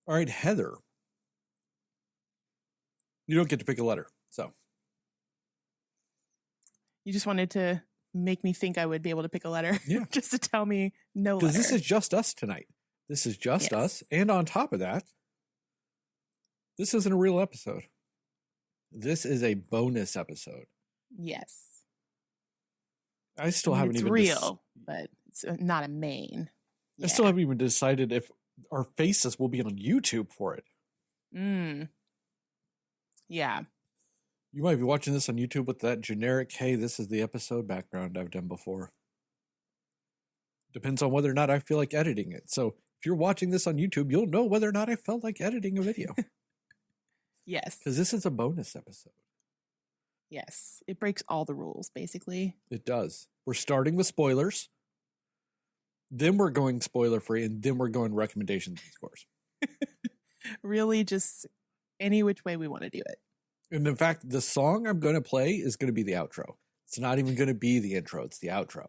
All right, Heather. You don't get to pick a letter, so. You just wanted to make me think I would be able to pick a letter. Yeah. Just to tell me no letter. Because this is just us tonight. This is just us. And on top of that, this isn't a real episode. This is a bonus episode. Yes. I still haven't even... It's real, but it's not a main. I still haven't even decided if our faces will be on YouTube for it. Yeah. You might be watching this on YouTube with that generic, hey, this is the episode background I've done before. Depends on whether or not I feel like editing it. So if you're watching this on YouTube, you'll know whether or not I felt like editing a video. Yes. Because this is a bonus episode. Yes. It breaks all the rules, basically. It does. We're starting with spoilers. Then we're going spoiler free, and then we're going recommendations and scores. Really, just any which way we want to do it. And in fact, the song I'm going to play is going to be the outro. It's not even going to be the intro. It's the outro.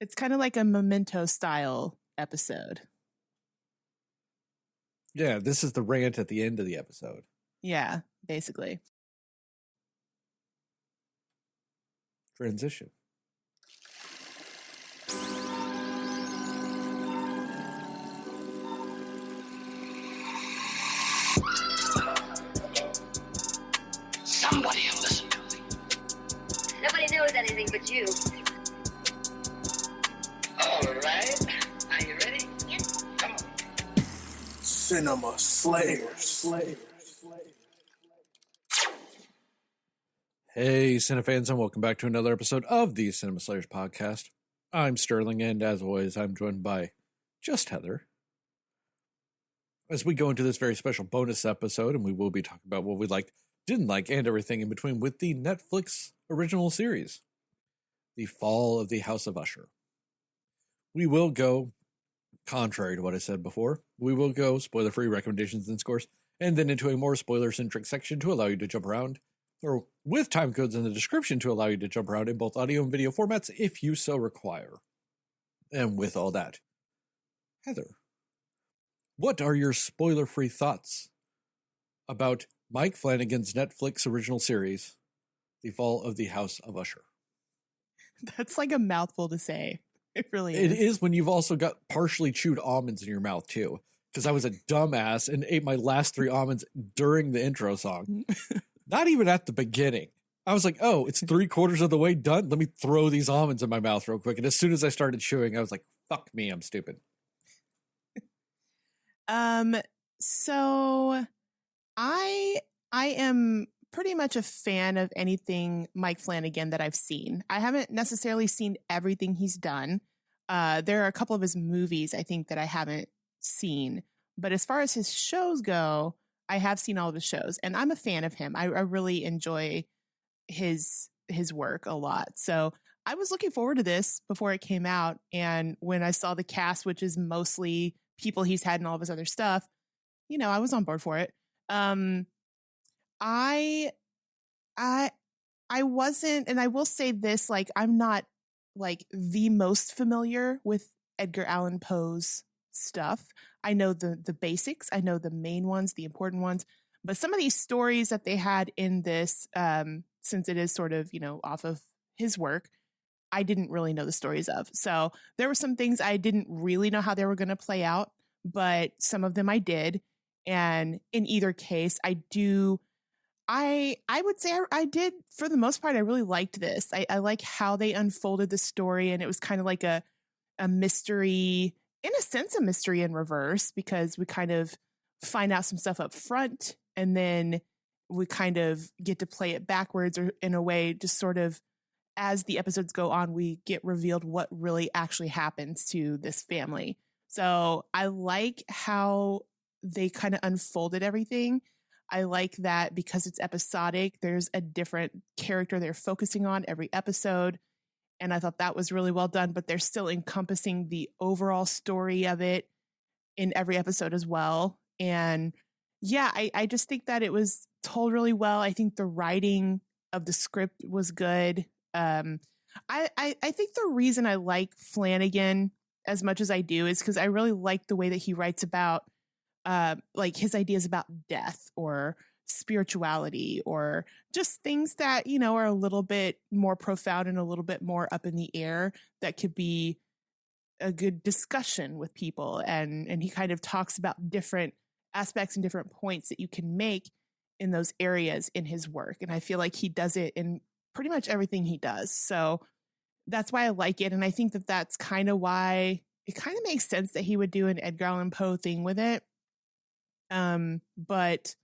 It's kind of like a Memento style episode. Yeah, this is the rant at the end of the episode. Yeah, basically. Transition. Somebody will listen to me. Nobody knows anything but you. All right. Are you ready? Yes. Come on. Cinema Slayers. Hey, Cinefans, and welcome back to another episode of the Cinema Slayers podcast. I'm Sterling, and as always, I'm joined by just Heather. As we go into this very special bonus episode, and we will be talking about what we liked, didn't like, and everything in between with the Netflix original series, The Fall of the House of Usher. We will go, contrary to what I said before, we will go spoiler-free recommendations and scores, and then into a more spoiler-centric section to allow you to jump around, or with time codes in the description to allow you to jump around in both audio and video formats if you so require. And with all that, Heather, what are your spoiler-free thoughts about Mike Flanagan's Netflix original series, The Fall of the House of Usher? That's like a mouthful to say. It really is. It is when you've also got partially chewed almonds in your mouth, too. Because I was a dumbass and ate my last 3 almonds during the intro song. Not even at the beginning. I was like, oh, it's 3/4 of the way done. Let me throw these almonds in my mouth real quick. And as soon as I started chewing, I was like, fuck me, I'm stupid. So I am pretty much a fan of anything Mike Flanagan that I've seen. I haven't necessarily seen everything he's done. There are a couple of his movies I think that I haven't seen, but as far as his shows go, I have seen all of his shows, and I'm a fan of him. I really enjoy his work a lot. So I was looking forward to this before it came out, and when I saw the cast, which is mostly people he's had in all of his other stuff, you know, I was on board for it. I wasn't, and I will say this, like, I'm not like the most familiar with Edgar Allan Poe's stuff. I know the basics. I know the main ones, the important ones, but some of these stories that they had in this, since it is sort of, you know, off of his work, I didn't really know the stories of. So there were some things I didn't really know how they were going to play out, but some of them I did. And in either case, I would say I did, for the most part, I really liked this. I like how they unfolded the story, and it was kind of like a mystery, in a sense, a mystery in reverse, because we kind of find out some stuff up front, and then we kind of get to play it backwards, or in a way, just sort of as the episodes go on, we get revealed what really actually happens to this family. So I like how they kind of unfolded everything. I like that because it's episodic, there's a different character they're focusing on every episode. And I thought that was really well done, but they're still encompassing the overall story of it in every episode as well. And yeah, I just think that it was told really well. I think the writing of the script was good. I think the reason I like Flanagan as much as I do is because I really like the way that he writes about like his ideas about death or spirituality or just things that, you know, are a little bit more profound and a little bit more up in the air that could be a good discussion with people. And he kind of talks about different aspects and different points that you can make in those areas in his work. And I feel like he does it in pretty much everything he does. So that's why I like it. And I think that that's kind of why it kind of makes sense that he would do an Edgar Allan Poe thing with it. But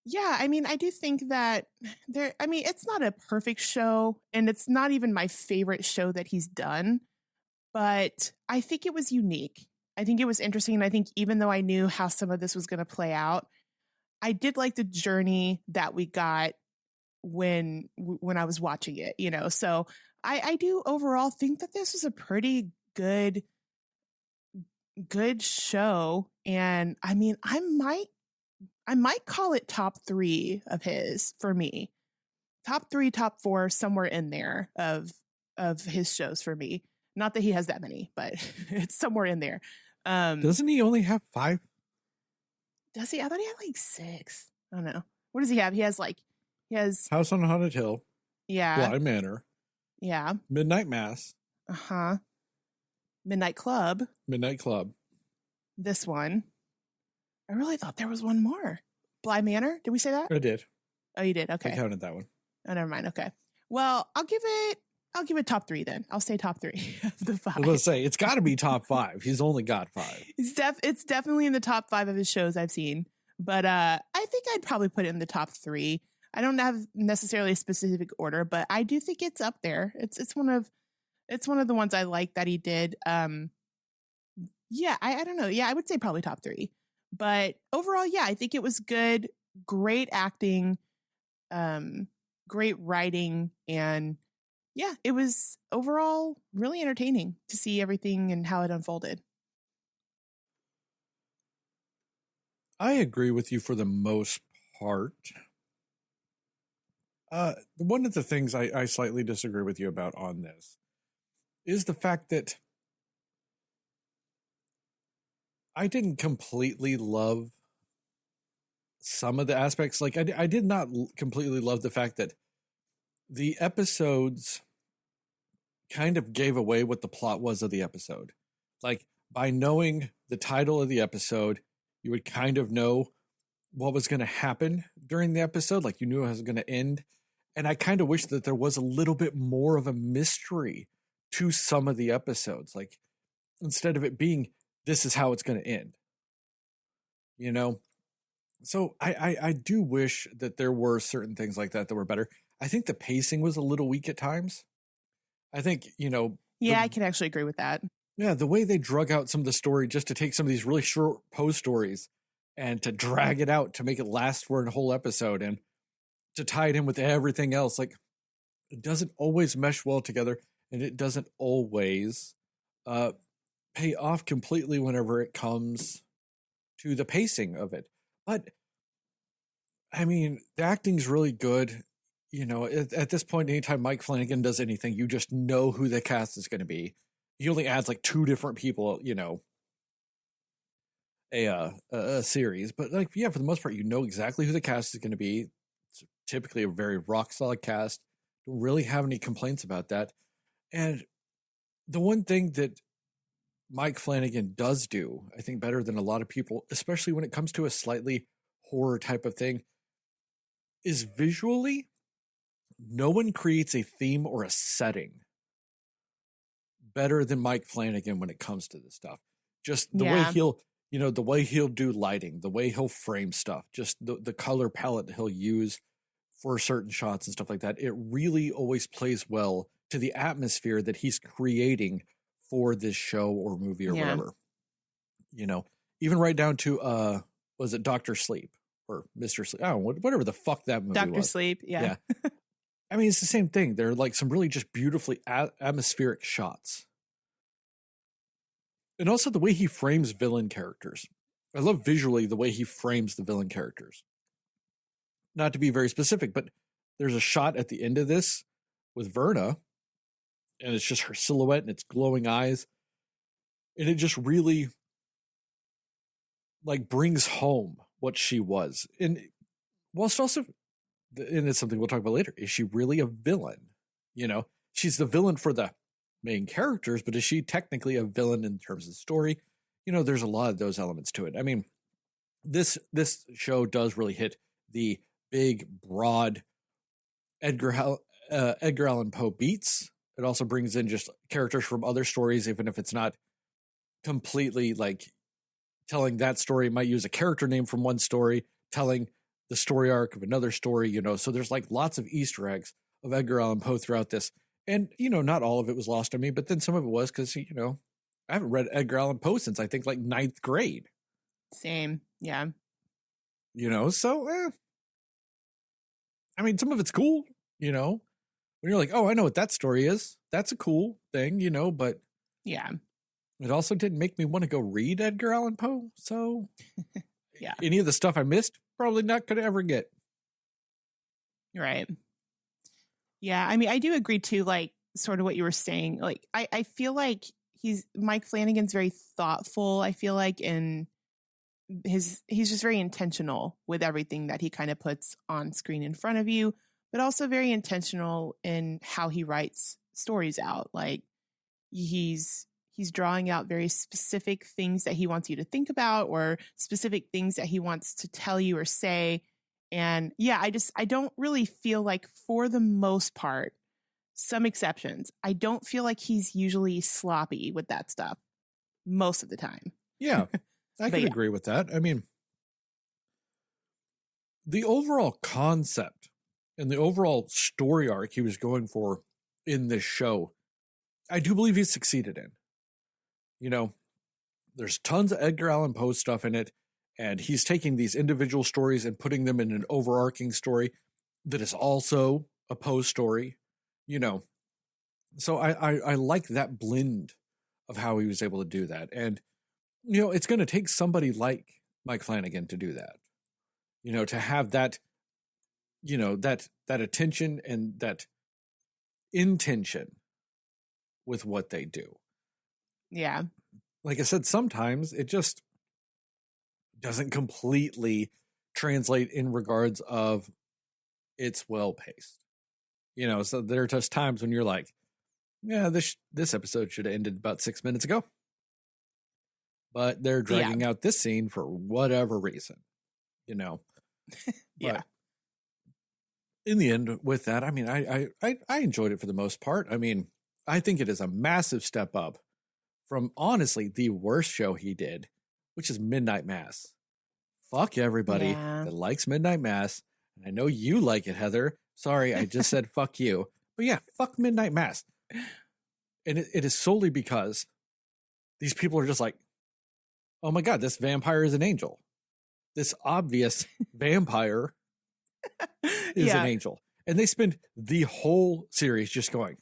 yeah, I mean, I do think that it's not a perfect show and it's not even my favorite show that he's done, but I think it was unique. I think it was interesting. And I think even though I knew how some of this was going to play out, I did like the journey that we got when I was watching it, you know? So I do overall think that this was a pretty good show. And I mean, I might call it top 3 of his for me. Top 3, top 4, somewhere in there of his shows for me. Not that he has that many, but it's somewhere in there. Doesn't he only have 5? Does he? I thought he had like 6. I don't know. What does he have? He has House on Haunted Hill. Yeah. Bly Manor. Yeah. Midnight Mass. Uh-huh. Midnight Club. This one. I really thought there was one more. Bly Manor? Did we say that? I did. Oh, you did? Okay. I counted that one. Oh, never mind. Okay. Well, I'll give it top 3 then. I'll say top 3 of the 5. I was going to say, it's got to be top 5. He's only got 5. It's definitely in the top 5 of his shows I've seen. But I think I'd probably put it in the top 3. I don't have necessarily a specific order, but I do think it's up there. It's one of the ones I like that he did. Yeah, I don't know. Yeah, I would say probably top 3. But overall, yeah, I think it was good. Great acting, great writing, and yeah, it was overall really entertaining to see everything and how it unfolded. I agree with you for the most part. One of the things I slightly disagree with you about on this is the fact that I didn't completely love some of the aspects. Like I did not completely love the fact that the episodes kind of gave away what the plot was of the episode. Like by knowing the title of the episode, you would kind of know what was going to happen during the episode. Like you knew it was going to end. And I kind of wish that there was a little bit more of a mystery to some of the episodes. Like instead of it being, this is how it's going to end, you know? So I do wish that there were certain things like that were better. I think the pacing was a little weak at times. I think, you know. Yeah, I can actually agree with that. Yeah, the way they drug out some of the story just to take some of these really short Poe stories and to drag it out to make it last for a whole episode and to tie it in with everything else. Like, it doesn't always mesh well together, and it doesn't always pay off completely whenever it comes to the pacing of it. But, I mean, the acting's really good. You know, at this point, anytime Mike Flanagan does anything, you just know who the cast is going to be. He only adds like 2 different people, you know, a series. But like, yeah, for the most part, you know exactly who the cast is going to be. It's typically a very rock solid cast. Don't really have any complaints about that. And the one thing that Mike Flanagan does do, I think better than a lot of people, especially when it comes to a slightly horror type of thing, is visually, no one creates a theme or a setting better than Mike Flanagan when it comes to this stuff. Just the way the way he'll do lighting, the way he'll frame stuff, just the color palette that he'll use for certain shots and stuff like that. It really always plays well to the atmosphere that he's creating for this show or movie or whatever. You know, even right down to, was it Dr. Sleep or Mr. Sleep? I don't know, whatever the fuck that movie was. Dr. Sleep, yeah. I mean, it's the same thing. They're like some really just beautifully atmospheric shots. And also the way he frames villain characters. I love visually the way he frames the villain characters. Not to be very specific, but there's a shot at the end of this with Verna, and it's just her silhouette and its glowing eyes. And it just really like brings home what she was. And whilst also, and it's something we'll talk about later, is she really a villain? You know, she's the villain for the main characters, but is she technically a villain in terms of the story? You know, there's a lot of those elements to it. I mean, this show does really hit the big, broad Edgar Allan Poe beats. It also brings in just characters from other stories, even if it's not completely like telling that story. It might use a character name from one story, telling the story arc of another story, you know. So there's like lots of Easter eggs of Edgar Allan Poe throughout this. And, you know, not all of it was lost on me, but then some of it was because, you know, I haven't read Edgar Allan Poe since I think like 9th grade. Same. Yeah. You know, so, I mean, some of it's cool, you know, when you're like, oh, I know what that story is. That's a cool thing, you know, but yeah, it also didn't make me want to go read Edgar Allan Poe. So yeah, any of the stuff I missed, probably not going to ever get. Right. Yeah. I mean, I do agree too, like sort of what you were saying. Like, I feel like Mike Flanagan's very thoughtful. I feel like he's just very intentional with everything that he kind of puts on screen in front of you, but also very intentional in how he writes stories out. Like he's drawing out very specific things that he wants you to think about or specific things that he wants to tell you or say. And yeah, I don't really feel like, for the most part, some exceptions, I don't feel like he's usually sloppy with that stuff most of the time. Yeah, I can agree with that. I mean, the overall concept and the overall story arc he was going for in this show, I do believe he succeeded in. You know, there's tons of Edgar Allan Poe stuff in it, and he's taking these individual stories and putting them in an overarching story that is also a Poe story, you know. So I like that blend of how he was able to do that. And, you know, it's going to take somebody like Mike Flanagan to do that, you know, to have that, you know, that attention and that intention with what they do. Yeah. Like I said, sometimes it just doesn't completely translate in regards of it's well paced, you know. So there are just times when you're like, yeah, this episode should have ended about 6 minutes ago, but they're dragging out this scene for whatever reason, you know. Yeah. But in the end, with that, I mean, I enjoyed it for the most part. I mean, I think it is a massive step up from honestly the worst show he did, which is Midnight Mass. Fuck everybody that likes Midnight Mass. And I know you like it, Heather. Sorry, I just said fuck you. But yeah, fuck Midnight Mass. And it is solely because these people are just like, oh my God, this vampire is an angel. This obvious vampire is an angel. And they spend the whole series just going,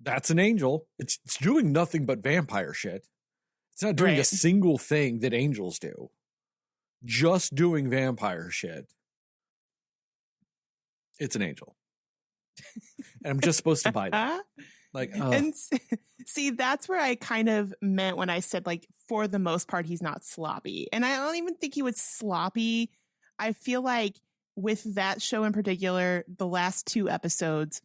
that's an angel. It's doing nothing but vampire shit. It's not doing a single thing that angels do. Just doing vampire shit. It's an angel. And I'm just supposed to buy that. Like, and see, that's where I kind of meant when I said, like, for the most part, he's not sloppy. And I don't even think he was sloppy. I feel like with that show in particular, the last 2 episodes,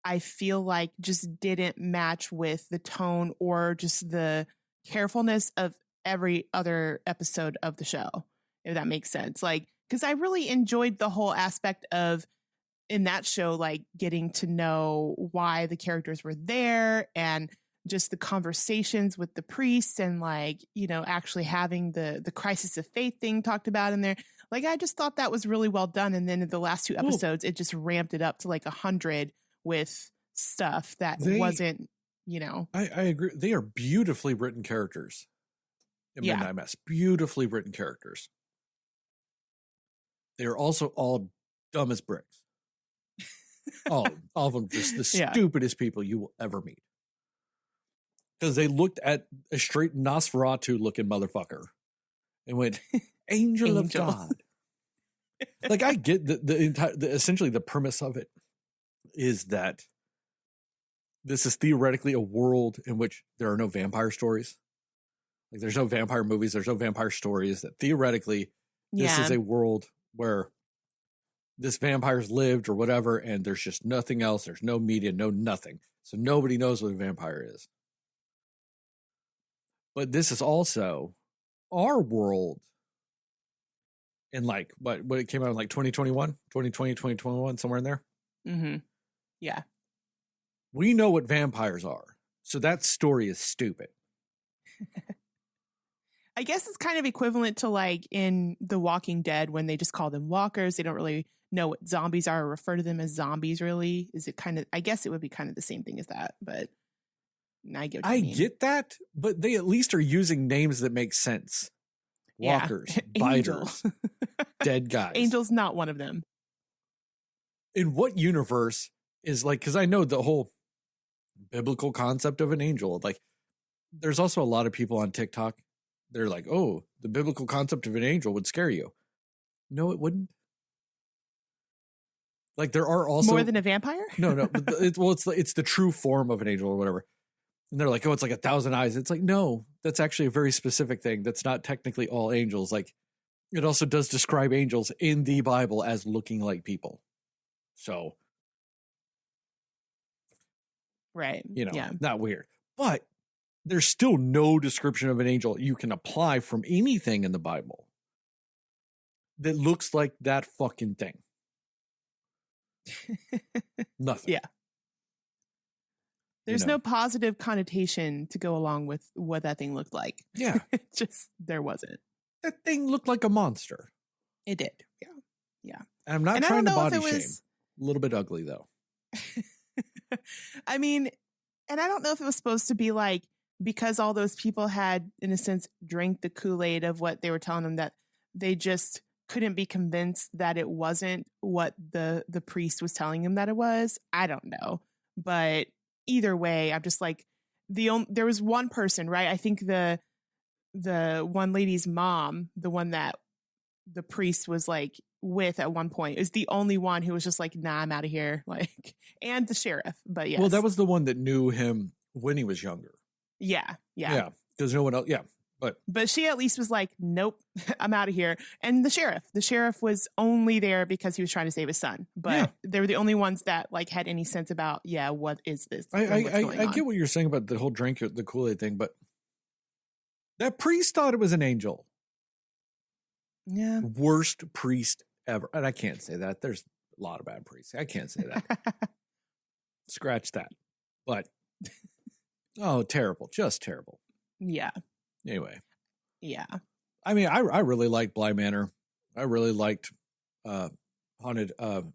I feel like just didn't match with the tone or just the carefulness of every other episode of the show, if that makes sense. Like, because I really enjoyed the whole aspect of, in that show, like getting to know why the characters were there and just the conversations with the priests and, like, you know, actually having the crisis of faith thing talked about in there. Like, I just thought that was really well done. And then in the last 2 episodes, it just ramped it up to like 100 with stuff that wasn't, you know. I agree. They are beautifully written characters in Midnight Mass. Beautifully written characters. They are also all dumb as bricks. All of them just the stupidest people you will ever meet. Because they looked at a straight Nosferatu looking motherfucker and went, Angel of God. Like, I get the essentially the premise of it is that this is theoretically a world in which there are no vampire stories. Like there's no vampire movies, there's no vampire stories. That theoretically, this is a world where this vampire's lived or whatever, and there's just nothing else. There's no media, no nothing. So nobody knows what a vampire is. But this is also our world in like what it came out in like 2020, 2021, somewhere in there. Mm-hmm. Yeah. We know what vampires are. So that story is stupid. I guess it's kind of equivalent to like in The Walking Dead when they just call them walkers. They don't really know what zombies are or refer to them as zombies, really. Is it kind of, I guess it would be kind of the same thing as that, but I get what you mean. Get that, but they at least are using names that make sense. Walkers, biters, dead guys. Angel's not one of them. In what universe is like, because I know the whole biblical concept of an angel, like there's also a lot of people on TikTok. They're like, oh, the biblical concept of an angel would scare you. No, it wouldn't. Like there are also more than a vampire. No. It's the true form of an angel or whatever. And they're like, oh, it's like 1,000 eyes. It's like, no, that's actually a very specific thing. That's not technically all angels. Like it also does describe angels in the Bible as looking like people. So, right. Not weird. But there's still no description of an angel you can apply from anything in the Bible that looks like that fucking thing. Nothing. Yeah. There's no positive connotation to go along with what that thing looked like. Yeah. Just there wasn't. That thing looked like a monster. It did. Yeah. Yeah. And I'm not trying to body shame. A little bit ugly though. I mean, and I don't know if it was supposed to be like, because all those people had, in a sense, drank the Kool-Aid of what they were telling them, that they just couldn't be convinced that it wasn't what the priest was telling them that it was. I don't know. But either way, I'm just like, there was one person, right? I think the one lady's mom, the one that the priest was like with at one point, is the only one who was just like, nah, I'm out of here. Like, and the sheriff. But yes. Well, that was the one that knew him when he was younger. Yeah. Because no one else. Yeah. But she at least was like, nope, I'm out of here. And the sheriff was only there because he was trying to save his son. But they were the only ones that like had any sense about, what is this? I get what you're saying about the whole drink the Kool-Aid thing, but that priest thought it was an angel. Yeah. Worst priest ever. And I can't say that. There's a lot of bad priests. I can't say that. Scratch that. But oh, terrible. Just terrible. Yeah. Anyway. Yeah. I mean, I really liked Bly Manor. I really liked Haunted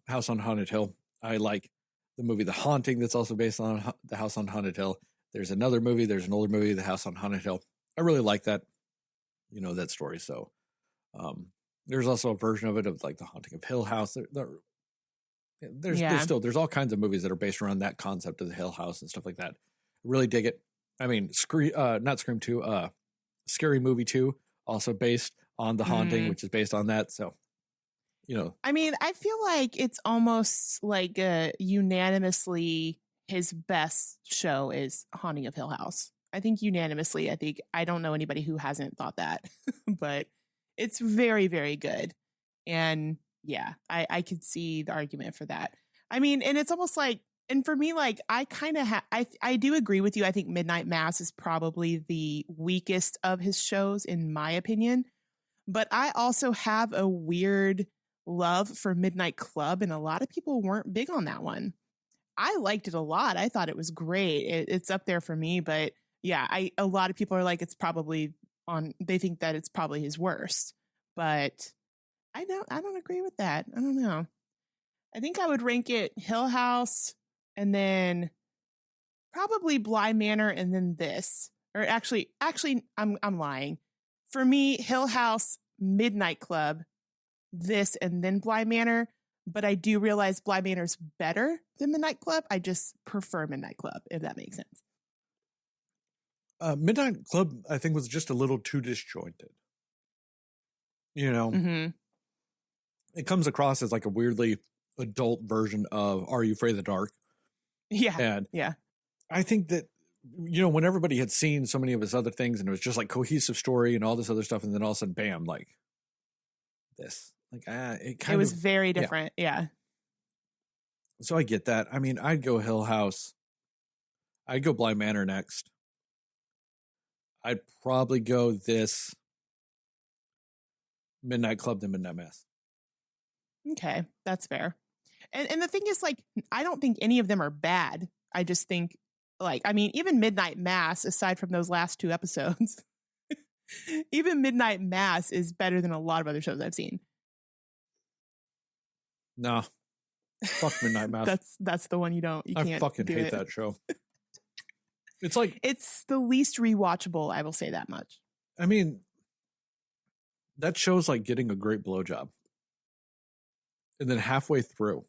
House on Haunted Hill. I like the movie The Haunting that's also based on the House on Haunted Hill. There's an older movie, The House on Haunted Hill. I really like that, that story. So there's also a version of it of like The Haunting of Hill House. There's all kinds of movies that are based around that concept of the Hill House and stuff like that. Really dig it. I mean, not Scream 2, Scary Movie 2, also based on The Haunting, which is based on that. So, I mean, I feel like it's almost like unanimously his best show is Haunting of Hill House. I think unanimously, I don't know anybody who hasn't thought that, but it's very, very good. And yeah, I could see the argument for that. I mean, and it's almost like, and for me, like, I kind of I do agree with you. I think Midnight Mass is probably the weakest of his shows, in my opinion. But I also have a weird love for Midnight Club, and a lot of people weren't big on that one. I liked it a lot. I thought it was great. It's up there for me. But yeah, a lot of people are like, they think that it's probably his worst. But I don't agree with that. I don't know. I think I would rank it Hill House, and then probably Bly Manor, and then this. Or actually, I'm lying. For me, Hill House, Midnight Club, this, and then Bly Manor. But I do realize Bly Manor's better than Midnight Club. I just prefer Midnight Club, if that makes sense. Midnight Club, I think, was just a little too disjointed. Mm-hmm. It comes across as like a weirdly adult version of Are You Afraid of the Dark? Yeah. And yeah. I think that when everybody had seen so many of his other things and it was just like cohesive story and all this other stuff, and then all of a sudden, bam, like this, like it was very different. Yeah. So I get that. I mean, I'd go Hill House. I'd go Bly Manor next. I'd probably go this Midnight Club to Midnight Mass. Okay, that's fair. And the thing is, like, I don't think any of them are bad. I just think, like, I mean, even Midnight Mass, aside from those last 2 episodes, even Midnight Mass is better than a lot of other shows I've seen. No. Fuck Midnight Mass. That's the one you can't. I fucking hate that show. It's like, it's the least rewatchable. I will say that much. I mean, that show's like getting a great blowjob, and then halfway through,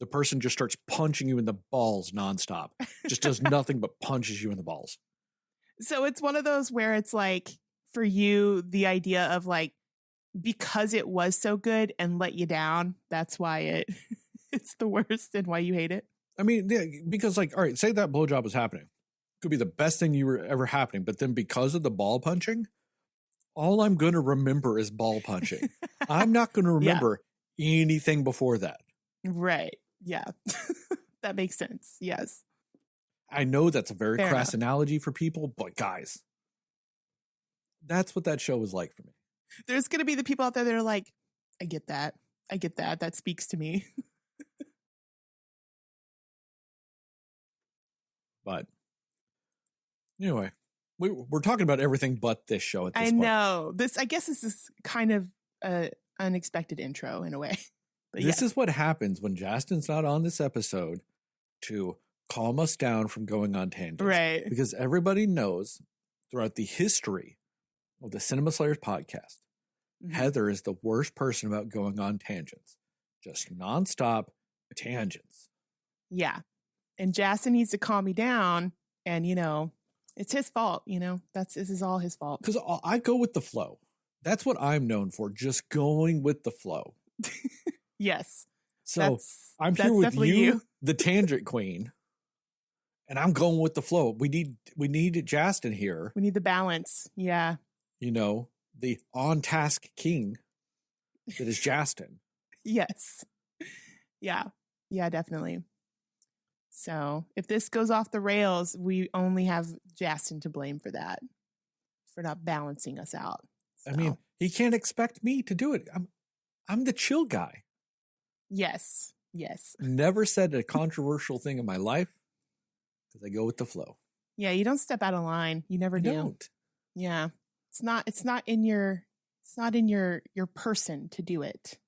the person just starts punching you in the balls nonstop. Just does nothing but punches you in the balls. So it's one of those where it's like, for you, the idea of like, because it was so good and let you down, that's why it's the worst and why you hate it. I mean, yeah, because like, all right, say that blowjob was happening. Could be the best thing you were ever happening. But then because of the ball punching, all I'm going to remember is ball punching. I'm not going to remember anything before that. Right. Yeah. That makes sense. Yes. I know that's a very Fair crass enough. analogy for people, but guys, that's what that show was like for me. There's going to be the people out there that are like, I get that. I get that. That speaks to me. But anyway, we're talking about everything but this show at this point. I know. I guess this is kind of an unexpected intro in a way. But this is what happens when Justin's not on this episode to calm us down from going on tangents. Right. Because everybody knows throughout the history of the Cinema Slayers podcast, Heather is the worst person about going on tangents. Just nonstop tangents. Yeah. And Justin needs to calm me down. And, it's his fault. This is all his fault. Because I go with the flow. That's what I'm known for. Just going with the flow. Yes. So I'm here with you, the tangent queen, and I'm going with the flow. We need Justin here. We need the balance. Yeah. The on-task king that is Justin. Yes. Yeah. Yeah, definitely. So if this goes off the rails, we only have Justin to blame for that, for not balancing us out. So. I mean, he can't expect me to do it. I'm the chill guy. Yes. Yes. Never said a controversial thing in my life because I go with the flow. Yeah, you don't step out of line. You never do. Don't. Yeah. It's not in your person to do it.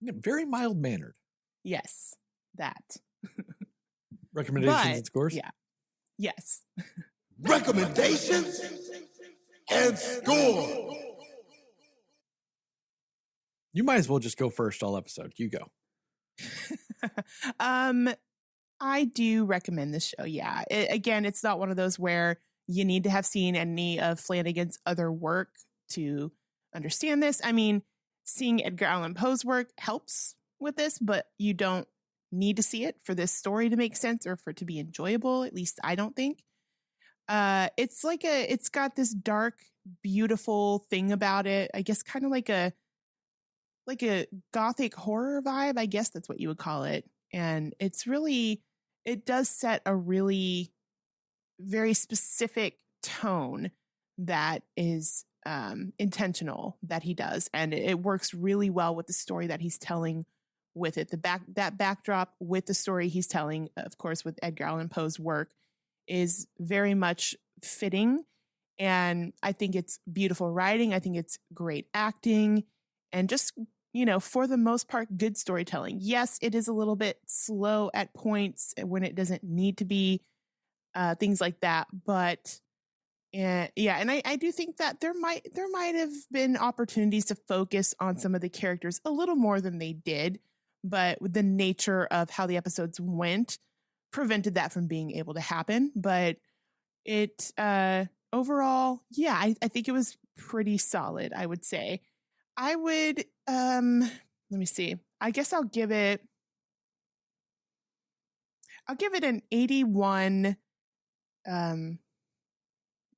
Very mild mannered. Yes. That. Recommendations and scores? Yeah. Yes. Recommendations and score. You might as well just go first all episode. You go. I do recommend this show. Yeah. Again, it's not one of those where you need to have seen any of Flanagan's other work to understand this. I mean, seeing Edgar Allan Poe's work helps with this, but you don't need to see it for this story to make sense or for it to be enjoyable. At least I don't think. It's got this dark, beautiful thing about it. I guess kind of like a gothic horror vibe. I guess that's what you would call it. And it does set a really very specific tone that is intentional that he does. And it works really well with the story that he's telling with it. That backdrop with the story he's telling, of course, with Edgar Allan Poe's work is very much fitting. And I think it's beautiful writing. I think it's great acting and just, for the most part, good storytelling. Yes, it is a little bit slow at points when it doesn't need to be, things like that. But and I do think that there might have been opportunities to focus on some of the characters a little more than they did. But with the nature of how the episodes went, prevented that from being able to happen. But it overall, yeah, I think it was pretty solid, I would say. I would let me see. I guess I'll give it an 81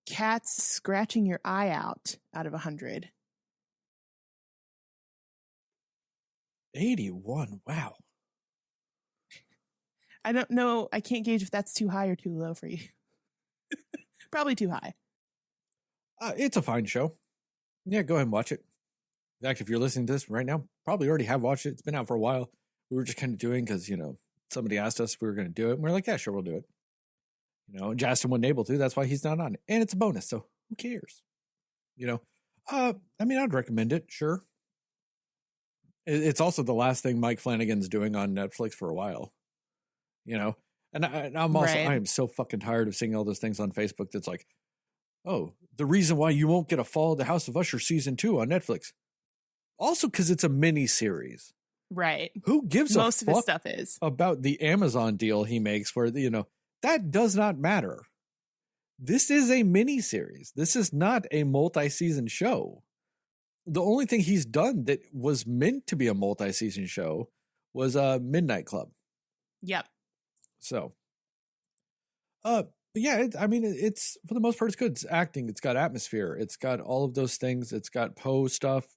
cats scratching your eye out of 100. 81. Wow. I don't know. I can't gauge if that's too high or too low for you. Probably too high. It's a fine show. Yeah, go ahead and watch it. In fact, if you're listening to this right now, probably already have watched it. It's been out for a while. We were just kind of doing because, somebody asked us if we were going to do it. And we're like, yeah, sure, we'll do it. Justin wasn't able to. That's why he's not on it. And it's a bonus. So who cares? I'd recommend it. Sure. It's also the last thing Mike Flanagan's doing on Netflix for a while. And I'm also, Right. I am so fucking tired of seeing all those things on Facebook that's like, oh, the reason why you won't get a Fall of the House of Usher season 2 on Netflix. Also, because it's a mini series. Right. Who gives Most a of his fuck stuff is. about the Amazon deal he makes where, that does not matter. This is a mini series. This is not a multi-season show. The only thing he's done that was meant to be a multi-season show was Midnight Club. Yep. So, yeah, it's for the most part, it's good. It's acting. It's got atmosphere. It's got all of those things. It's got Poe stuff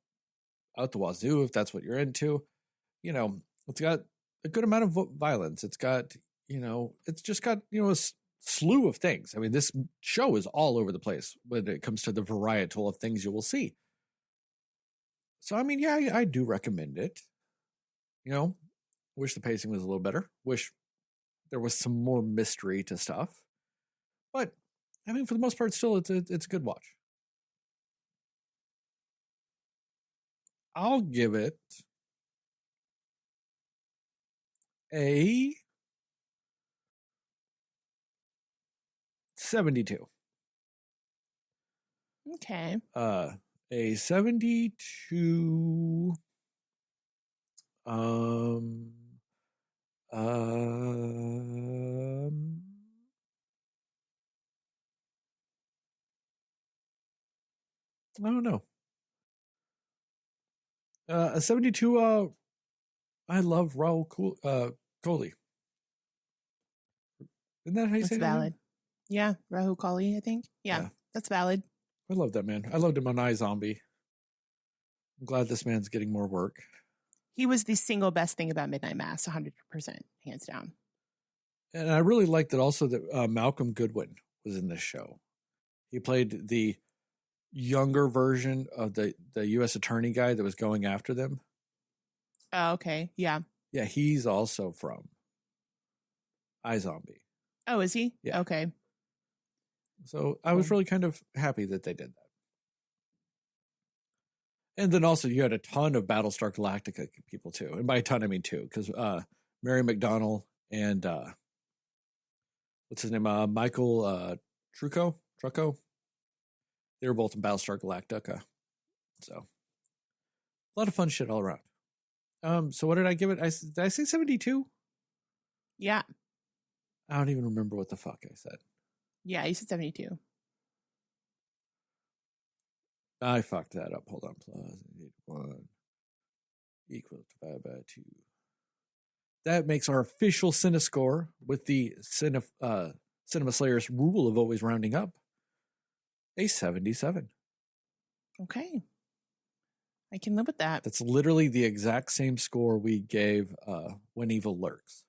out the wazoo, if that's what you're into. It's got a good amount of violence. It's got, it's just got, a slew of things. I mean, this show is all over the place when it comes to the varietal of things you will see. So, I do recommend it. Wish the pacing was a little better. Wish there was some more mystery to stuff. But, for the most part, still, it's a good watch. I'll give it a 72. Okay. A 72. I don't know. A 72. I love Raul Kohli. Isn't that how you That's say that? valid. Yeah. Rahul Kali, I think. Yeah. That's valid. I love that man. I loved him on iZombie. I'm glad this man's getting more work. He was the single best thing about Midnight Mass, 100%, hands down. And I really liked that also that Malcolm Goodwin was in this show. He played the younger version of the U.S. attorney guy that was going after them. Oh, okay. Yeah. Yeah, he's also from iZombie. Oh, is he? Yeah. Okay. So I was really kind of happy that they did that. And then also you had a ton of Battlestar Galactica people too. And by a ton, I mean two. Because Mary McDonnell and what's his name? Michael Trucco? They were both in Battlestar Galactica. So a lot of fun shit all around. So what did I give it? Did I say 72? Yeah. I don't even remember what the fuck I said. Yeah, you said 72. I fucked that up. Hold on. Plus 81 equals divided by 2. That makes our official Cinescore with the Cinema Slayers rule of always rounding up a 77. Okay. I can live with that. That's literally the exact same score we gave When Evil Lurks.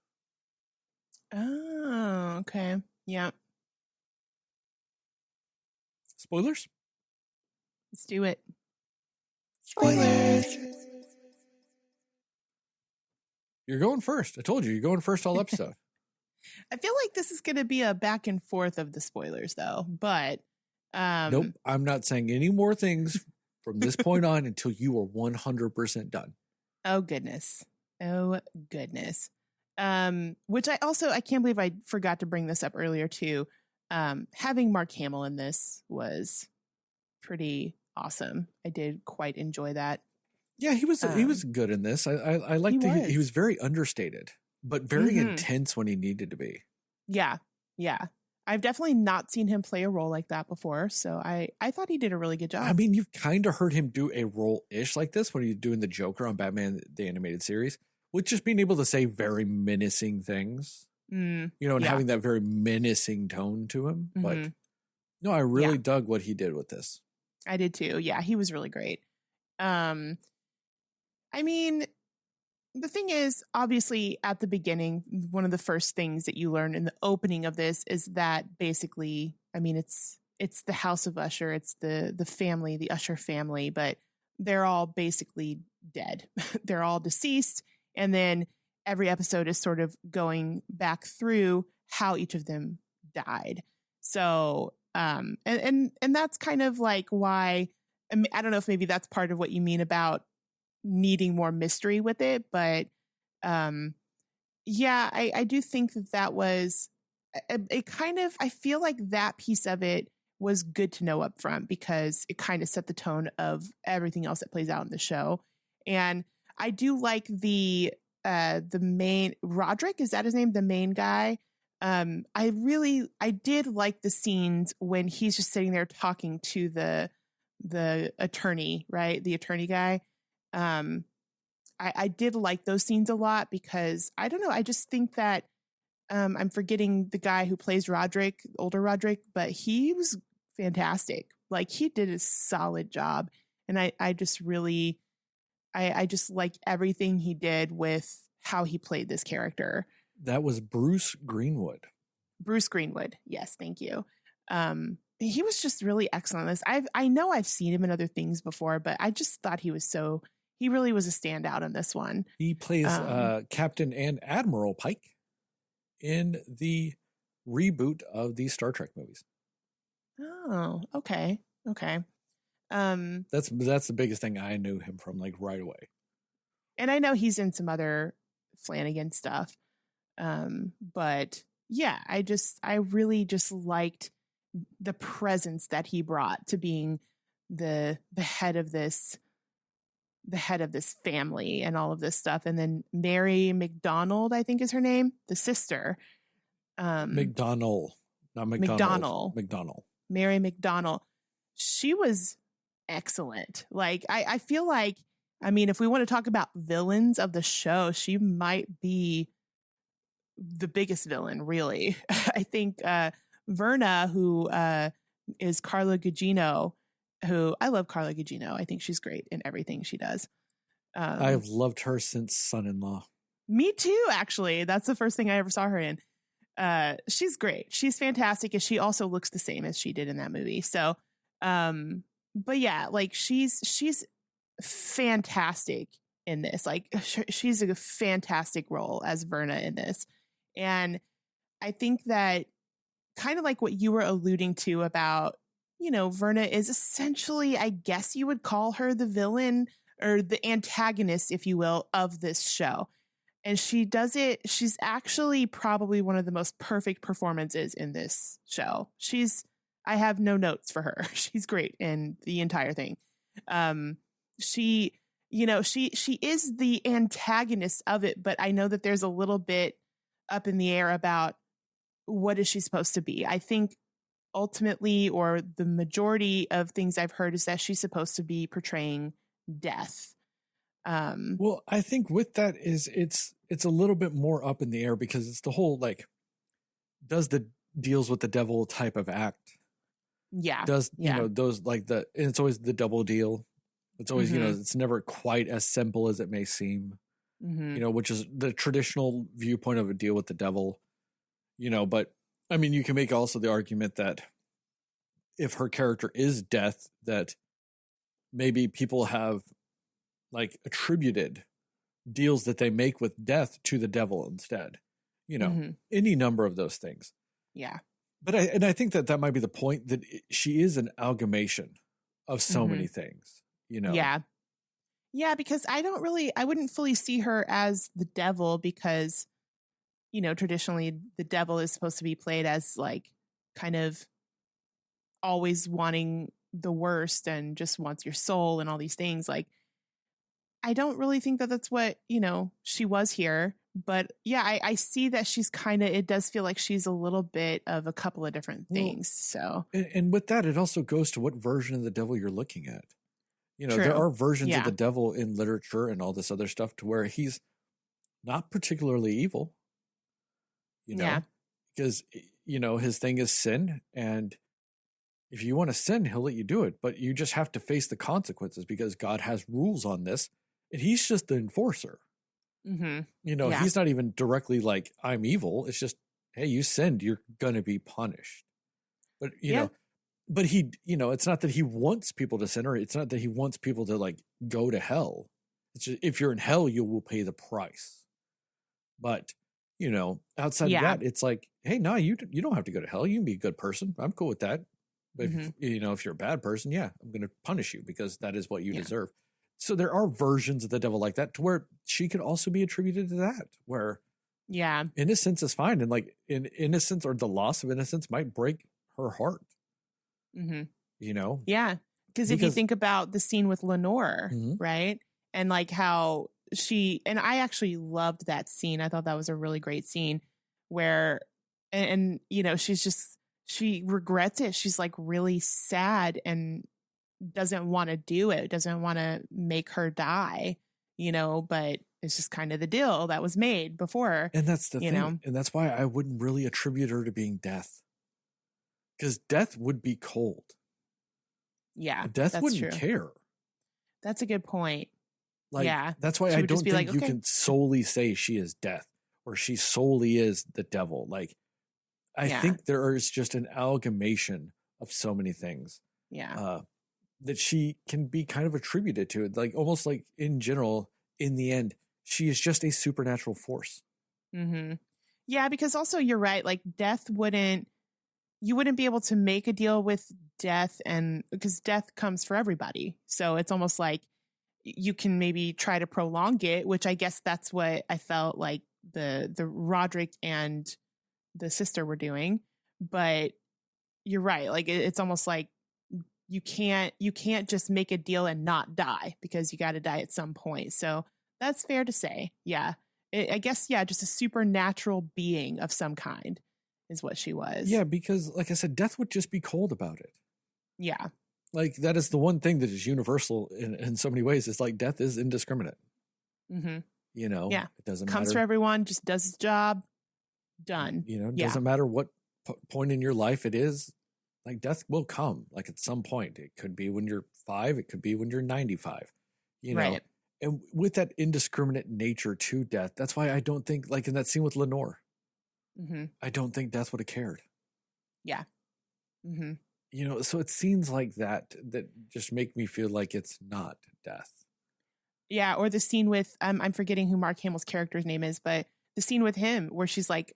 Oh, okay. Yeah. Spoilers? Let's do it. Spoilers. You're going first. I told you, you're going first all episode. I feel like this is going to be a back and forth of the spoilers, though. But Nope. I'm not saying any more things from this point on until you are 100% done. Oh goodness. Which I can't believe I forgot to bring this up earlier too. Having Mark Hamill in this was pretty awesome. I did quite enjoy that. Yeah, he was good in this. I liked he was very understated, but very intense when he needed to be. Yeah. I've definitely not seen him play a role like that before, so I thought he did a really good job. I mean, you've kind of heard him do a role-ish like this when he's doing the Joker on Batman the Animated Series, with just being able to say very menacing things, and having that very menacing tone to him. But No, I really dug what he did with this. I did too. Yeah, he was really great. I mean, the thing is, obviously, at the beginning, one of the first things that you learn in the opening of this is that basically, I mean, it's the House of Usher, it's the family, the Usher family, but they're all basically dead. They're all deceased, and then every episode is sort of going back through how each of them died. So, and that's kind of like why. I mean, I don't know if maybe that's part of what you mean about needing more mystery with it, but yeah, I do think that was it kind of, I feel like that piece of it was good to know up front because it kind of set the tone of everything else that plays out in the show. And I do like the main Roderick, is that his name, the main guy? I did like the scenes when he's just sitting there talking to the attorney, right, the attorney guy. I did like those scenes a lot because I don't know, I just think that I'm forgetting the guy who plays Roderick, older Roderick, but he was fantastic. Like he did a solid job. And I just really, I just like everything he did with how he played this character. That was Bruce Greenwood. Bruce Greenwood. Yes. Thank you. He was just really excellent in this. I know I've seen him in other things before, but I just thought he really was a standout in this one. He plays Captain and Admiral Pike in the reboot of the Star Trek movies. Oh, okay. Okay. That's the biggest thing I knew him from, like, right away. And I know he's in some other Flanagan stuff. But yeah, I really just liked the presence that he brought to being the head of this family and all of this stuff. And then Mary McDonald, I think is her name, the sister. McDonald, not McDonald. McDonald. Mary McDonald. She was excellent. Like, I feel like, I mean, if we want to talk about villains of the show, she might be the biggest villain, really. I think Verna, who is Carla Gugino, who I love Carla Gugino. I think she's great in everything she does. I've loved her since Son-in-Law. Me too, actually. That's the first thing I ever saw her in. She's great. She's fantastic. And she also looks the same as she did in that movie. So, but yeah, like she's fantastic in this. Like she's a fantastic role as Verna in this. And I think that kind of like what you were alluding to about, you know, Verna is essentially, I guess you would call her the villain or the antagonist, if you will, of this show. And she does it. She's actually probably one of the most perfect performances in this show. I have no notes for her. She's great in the entire thing. She is the antagonist of it, but I know that there's a little bit up in the air about what is she supposed to be. I think ultimately, or the majority of things I've heard, is that she's supposed to be portraying death. Well, I think with that is it's a little bit more up in the air because it's the whole, like, does the deals with the devil type of act. Yeah. You know, those, like, and it's always the double deal. It's always, you know, it's never quite as simple as it may seem, you know, which is the traditional viewpoint of a deal with the devil, you know. But I mean, you can make also the argument that if her character is death, that maybe people have, like, attributed deals that they make with death to the devil instead, you know, any number of those things. Yeah. But I think that might be the point, that she is an amalgamation of so many things, you know? Yeah. Yeah. Because I wouldn't fully see her as the devil because, you know, traditionally the devil is supposed to be played as, like, kind of always wanting the worst and just wants your soul and all these things. Like, I don't really think that that's what, you know, she was here. But yeah, I see that she's it does feel like she's a little bit of a couple of different things. So, and with that, it also goes to what version of the devil you're looking at. You know, True. there are versions of the devil in literature and all this other stuff to where he's not particularly evil, you know, because, you know, his thing is sin, and If you want to sin, he'll let you do it, but you just have to face the consequences because God has rules on this, and he's just the enforcer. Mm-hmm. Yeah. He's not even directly like, I'm evil. It's just, hey, you sinned, you're going to be punished. But, but he, it's not that he wants people to sin, or it's not that he wants people to like go to hell. It's just, if you're in hell, you will pay the price. But, outside of that, it's like, hey, no, you don't have to go to hell. You can be a good person. I'm cool with that. But if you're a bad person, yeah, I'm going to punish you because that is what you deserve. So there are versions of the devil like that, to where she could also be attributed to that, where innocence is fine, and like innocence or the loss of innocence might break her heart. Mm-hmm. Because if Because you think about the scene with Lenore, right, and like how and I actually loved that scene. I thought that was a really great scene where, and she regrets it. She's like really sad and doesn't want to do it, doesn't want to make her die, but it's just kind of the deal that was made before. And that's the thing. And that's why I wouldn't really attribute her to being death. Because death would be cold. Yeah. Death wouldn't care. That's a good point. That's why I don't think you can solely say she is death or she solely is the devil. Like, I think there is just an amalgamation of so many things. Yeah. That she can be kind of attributed to it. Like, almost like in general, in the end, she is just a supernatural force. Mm-hmm. Yeah, because also you're right. Like, you wouldn't be able to make a deal with death, and because death comes for everybody. So it's almost like you can maybe try to prolong it, which I guess that's what I felt like the Roderick and the sister were doing. But you're right. Like, it's almost like you can't just make a deal and not die, because you got to die at some point. So that's fair to say. Yeah. I guess, just a supernatural being of some kind is what she was. Yeah, because like I said, death would just be cold about it. Yeah. Like, that is the one thing that is universal in so many ways. It's like death is indiscriminate. Mm-hmm. It doesn't matter. Comes for everyone, just does its job. Done. It doesn't matter what point in your life it is. Like, death will come, like, at some point. It could be when you're 5. It could be when you're 95. Right. And with that indiscriminate nature to death, that's why I don't think, like in that scene with Lenore, I don't think death would have cared. Yeah. Mm-hmm. So it scenes like that just make me feel like it's not death. Yeah, or the scene with, I'm forgetting who Mark Hamill's character's name is, but the scene with him where she's like,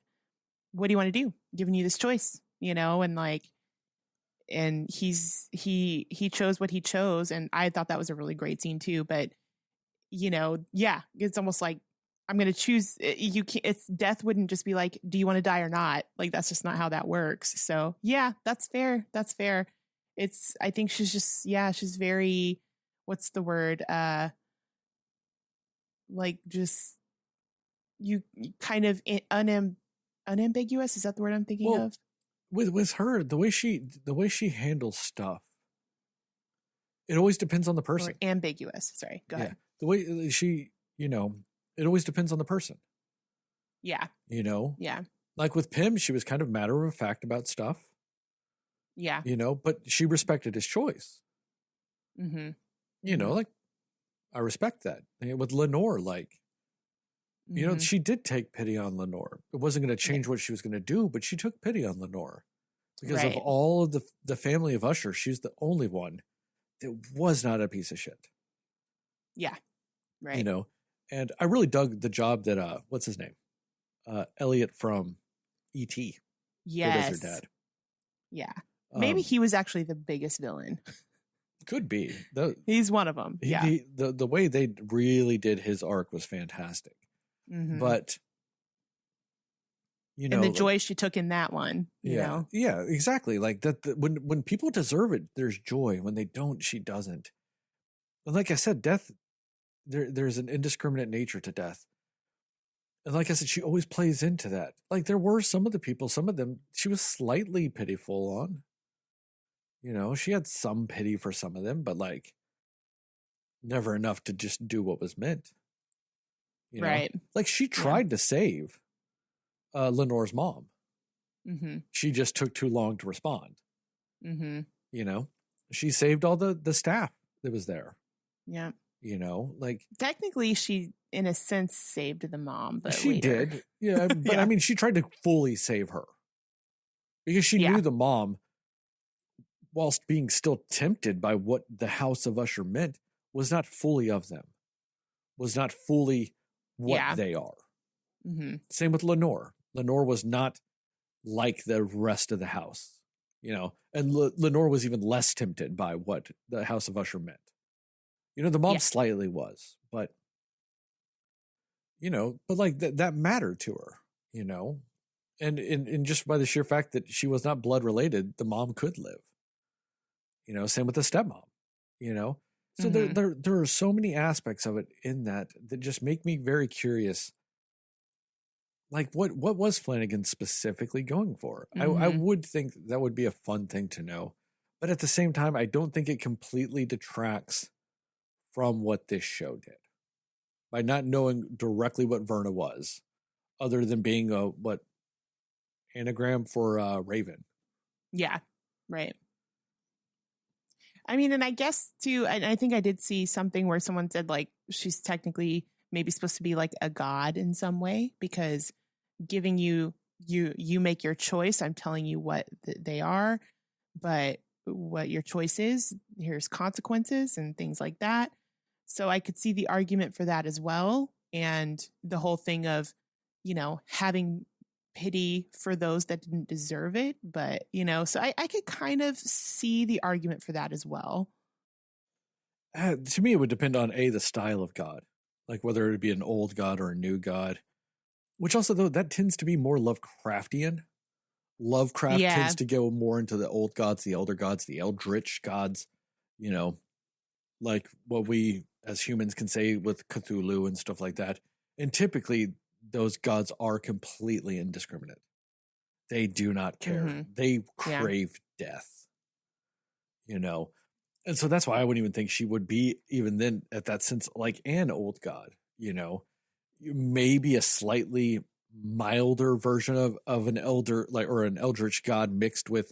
what do you want to do? I'm giving you this choice, and like, and he chose what he chose, and I thought that was a really great scene too. But it's almost like, I'm going to choose. You can't. It's death wouldn't just be like, do you want to die or not? Like, that's just not how that works. So yeah, that's fair. That's fair. I think she's just, she's very, what's the word? Like, just you kind of unambiguous. Is that the word I'm thinking of? With her, the way she handles stuff, it always depends on the person. Or ambiguous. Sorry, go ahead. The way she, it always depends on the person. Yeah. Yeah. Like with Pym, she was kind of matter of fact about stuff. Yeah. But she respected his choice. Mm-hmm. Like, I respect that. With Lenore, like, she did take pity on Lenore. It wasn't going to change what she was going to do, but she took pity on Lenore. Because of all of the family of Usher, she's the only one that was not a piece of shit. Yeah. Right. And I really dug the job that, what's his name? Elliot from E.T. Yes. did as her dad. Yeah. Maybe he was actually the biggest villain. Could be. He's one of them. The way they really did his arc was fantastic. Mm-hmm. But, and the joy she took in that one, Yeah, exactly. Like that. When people deserve it, there's joy. When they don't, she doesn't. And like I said, death, there's an indiscriminate nature to death. And like I said, she always plays into that. Like, there were some of them she was slightly pitiful on. She had some pity for some of them, but like never enough to just do what was meant. Right. Like, she tried to save Lenore's mom. Mm-hmm. She just took too long to respond. Mm-hmm. You know, she saved all the staff that was there. Yeah. You know, like Technically, she, in a sense, saved the mom, but she later. did. Yeah. But Yeah. I mean, she tried to fully save her because she Yeah. knew the mom, whilst being still tempted by what the House of Usher meant, was not fully of them, was not fully what Yeah. they are. Mm-hmm. Same with Lenore. Lenore was not like the rest of the house, you know, and Lenore was even less tempted by what the House of Usher meant. You know, the mom Yeah. slightly was, but, you know, but like that mattered to her, you know, and in just by the sheer fact that she was not blood related, the mom could live. You know, same with the stepmom, you know. So Mm-hmm. there are so many aspects of it in that just make me very curious. Like what was Flanagan specifically going for? I Mm-hmm. would think that would be a fun thing to know, but at the same time, I don't think it completely detracts from what this show did by not knowing directly what Verna was, other than being a what anagram for Raven. Yeah. Right. I mean, and I guess too, I think I did see something where someone said like she's technically maybe supposed to be like a god in some way because giving you make your choice. I'm telling you what they are, but what your choice is, here's consequences and things like that. So I could see the argument for that as well. And the whole thing of, having pity for those that didn't deserve it. But, so I could kind of see the argument for that as well. To me, it would depend on the style of God, like whether it would be an old god or a new god. Which also, though, that tends to be more Lovecraftian. Lovecraft Yeah. tends to go more into the old gods, the elder gods, the eldritch gods, you know, like what we as humans can say with Cthulhu and stuff like that. And typically, those gods are completely indiscriminate. They do not care. Mm-hmm. They crave death, you know. And so that's why I wouldn't even think she would be, even then, at that sense, like an old god, you know. Maybe a slightly milder version of an elder, like, or an eldritch god mixed with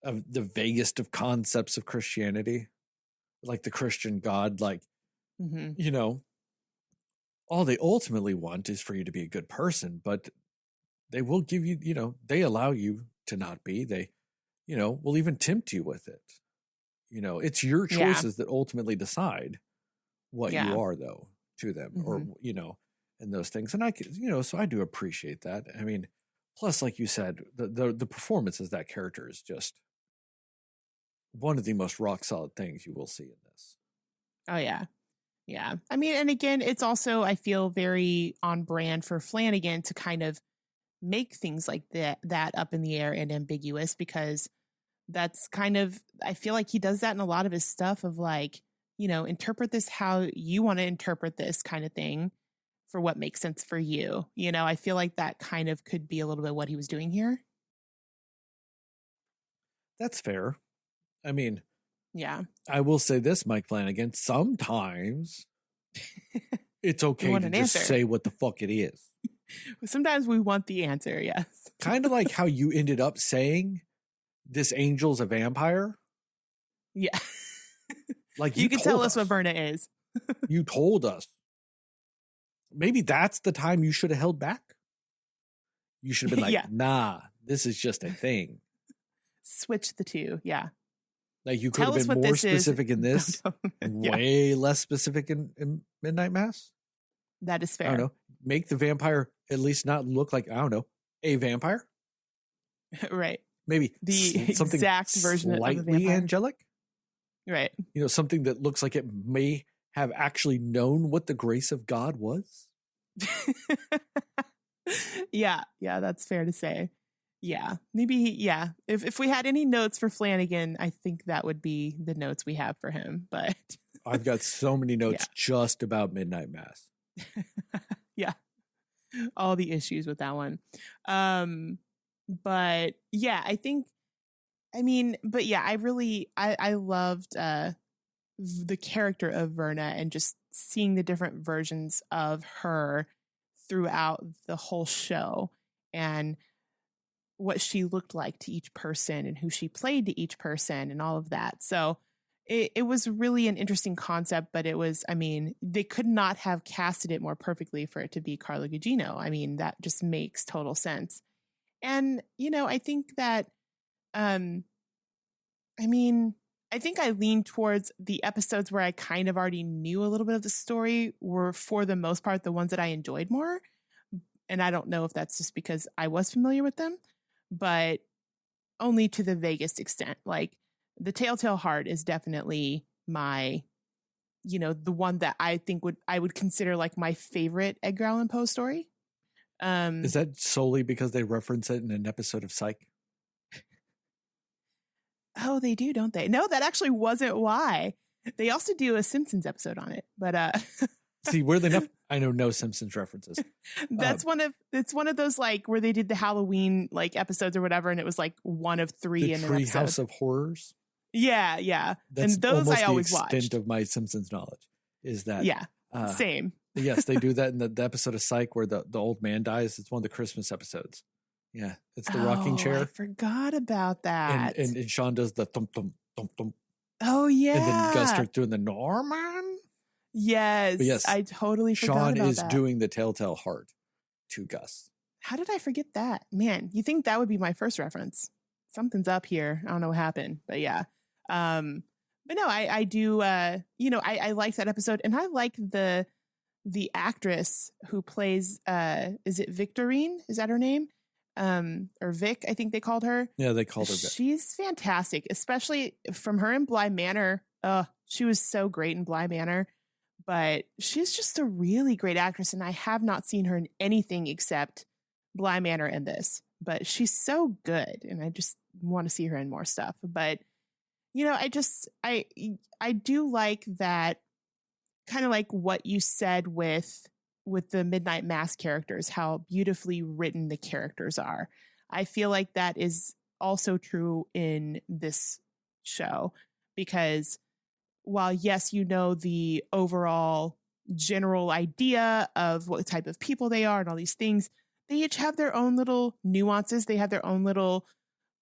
the vaguest of concepts of Christianity, like the Christian God, like, you know, all they ultimately want is for you to be a good person, but they will give you, you know, they allow you to not be, they, you know, will even tempt you with it. You know, it's your choices that ultimately decide what you are, though, to them, or, you know, and those things. And I could, you know, so I do appreciate that. I mean, plus, like you said, the performance as that character is just one of the most rock solid things you will see in this. Oh, yeah. Yeah. I mean, and again, it's also, I feel, very on brand for Flanagan to kind of make things like that up in the air and ambiguous, because that's kind of, I feel like he does that in a lot of his stuff of like, interpret this how you want to interpret this kind of thing for what makes sense for you. I feel like that kind of could be a little bit what he was doing here. That's fair. I mean, yeah, I will say this, Mike Flanagan, sometimes it's okay to just say what the fuck it is. Sometimes we want the answer, yes. Kind of like how you ended up saying this angel's a vampire. Yeah. Like you can tell us what Verna is. You told us. Maybe that's the time you should have held back. You should have been like, nah, this is just a thing. Switch the two. Yeah. Like you could have been more specific in this, yeah. way less specific in Midnight Mass. That is fair. I don't know. Make the vampire at least not look like, I don't know, a vampire. Right. Maybe the something exact version slightly of a vampire. Angelic. Right. You know, something that looks like it may have actually known what the grace of God was. Yeah, that's fair to say. Yeah, maybe. Yeah, if we had any notes for Flanagan, I think that would be the notes we have for him. But I've got so many notes just about Midnight Mass. Yeah, all the issues with that one. But yeah, I think. I mean, but yeah, I loved the character of Verna and just seeing the different versions of her throughout the whole show. And what she looked like to each person and who she played to each person and all of that. So it was really an interesting concept, but it was, I mean, they could not have casted it more perfectly for it to be Carla Gugino. I mean, that just makes total sense. And, you know, I think that, I mean, I think I lean towards the episodes where I kind of already knew a little bit of the story were, for the most part, the ones that I enjoyed more. And I don't know if that's just because I was familiar with them, but only to the vaguest extent. Like the Telltale Heart is definitely my, you know, the one that I think I would consider like my favorite Edgar Allan Poe story. Is that solely because they reference it in an episode of Psych? Oh, they do, don't they? No, that actually wasn't why. They also do a Simpsons episode on it, but see, weirdly enough, I know no Simpsons references. It's one of those like where they did the Halloween like episodes or whatever, and it was like one of three in an episode. House of Horrors. Yeah. That's and those I always the extent watched. of my Simpsons knowledge is that. Yeah, same. Yes, they do that in the episode of Psych where the old man dies. It's one of the Christmas episodes. Yeah, it's the rocking chair. I forgot about that. And Sean does the thump thump thump thump. Oh yeah. And then Gus starts doing the Norman. Yes. But yes, I totally forgot Sean about is that. doing the Telltale Heart to Gus. How did I forget that? Man, you think that would be my first reference? Something's up here. I don't know what happened, but yeah. But no, I do. You know, I like that episode, and I like the actress who plays. Is it Victorine? Is that her name? Or Vic, I think they called her. Yeah, they called her Vic. She's fantastic, especially from her in Bly Manor. She was so great in Bly Manor, but she's just a really great actress, and I have not seen her in anything except Bly Manor and this. But she's so good, and I just want to see her in more stuff. But you know, I do like that, kind of like what you said with the Midnight Mass characters, how beautifully written the characters are. I feel like that is also true in this show, because while yes, you know, the overall general idea of what type of people they are and all these things, they each have their own little nuances. They have their own little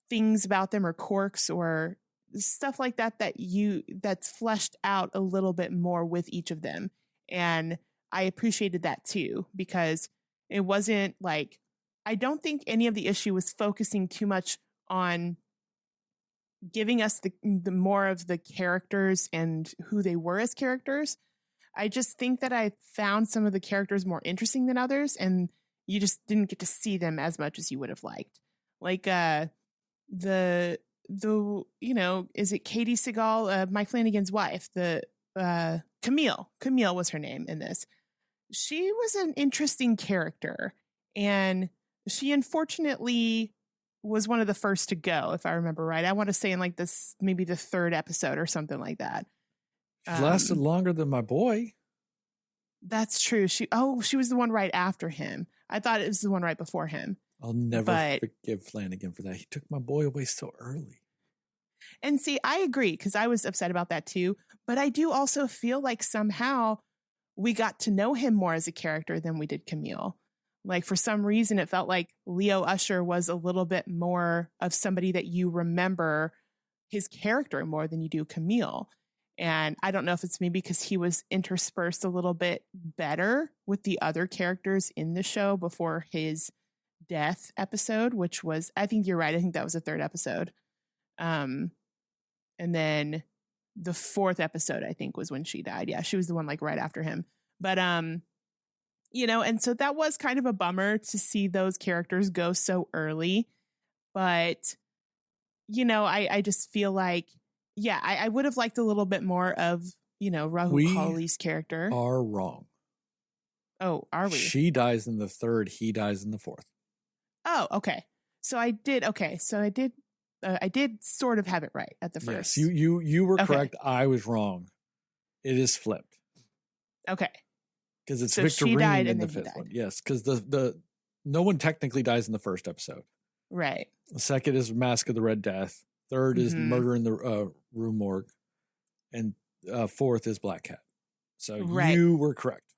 things about them or quirks or stuff like that that's fleshed out a little bit more with each of them. And I appreciated that too, because it wasn't like, I don't think any of the issue was focusing too much on giving us the more of the characters and who they were as characters. I just think that I found some of the characters more interesting than others, and you just didn't get to see them as much as you would have liked. Like the you know, is it Katie Seagal, Mike Flanagan's wife, the Camille was her name in this. She was an interesting character, and she unfortunately was one of the first to go, if I remember right. I want to say in like this, maybe the third episode or something like that. She lasted longer than my boy. That's true. She was the one right after him. I thought it was the one right before him. I'll never forgive Flanagan for that. He took my boy away so early. And see, I agree, because I was upset about that too. But I do also feel like somehow we got to know him more as a character than we did Camille. Like for some reason, it felt like Leo Usher was a little bit more of somebody that you remember his character more than you do Camille. And I don't know if it's maybe because he was interspersed a little bit better with the other characters in the show before his death episode, which was, I think you're right. I think that was the third episode. And then the fourth episode, I think, was when she died. Yeah, she was the one like right after him. But, you know, and so that was kind of a bummer to see those characters go so early. But, you know, I just feel like, yeah, I would have liked a little bit more of, you know, Rahul Kohli's character. Are wrong. Oh, are we? She dies in the third. He dies in the fourth. Oh, okay. So I did. Okay. So I did sort of have it right at the first. Yes, you were correct. I was wrong. It is flipped. Okay. Because it's so Victorine in the fifth one. Yes, because the no one technically dies in the first episode. Right. The second is Mask of the Red Death. Third is Murder in the Rue Morgue. And fourth is Black Cat. So you were correct.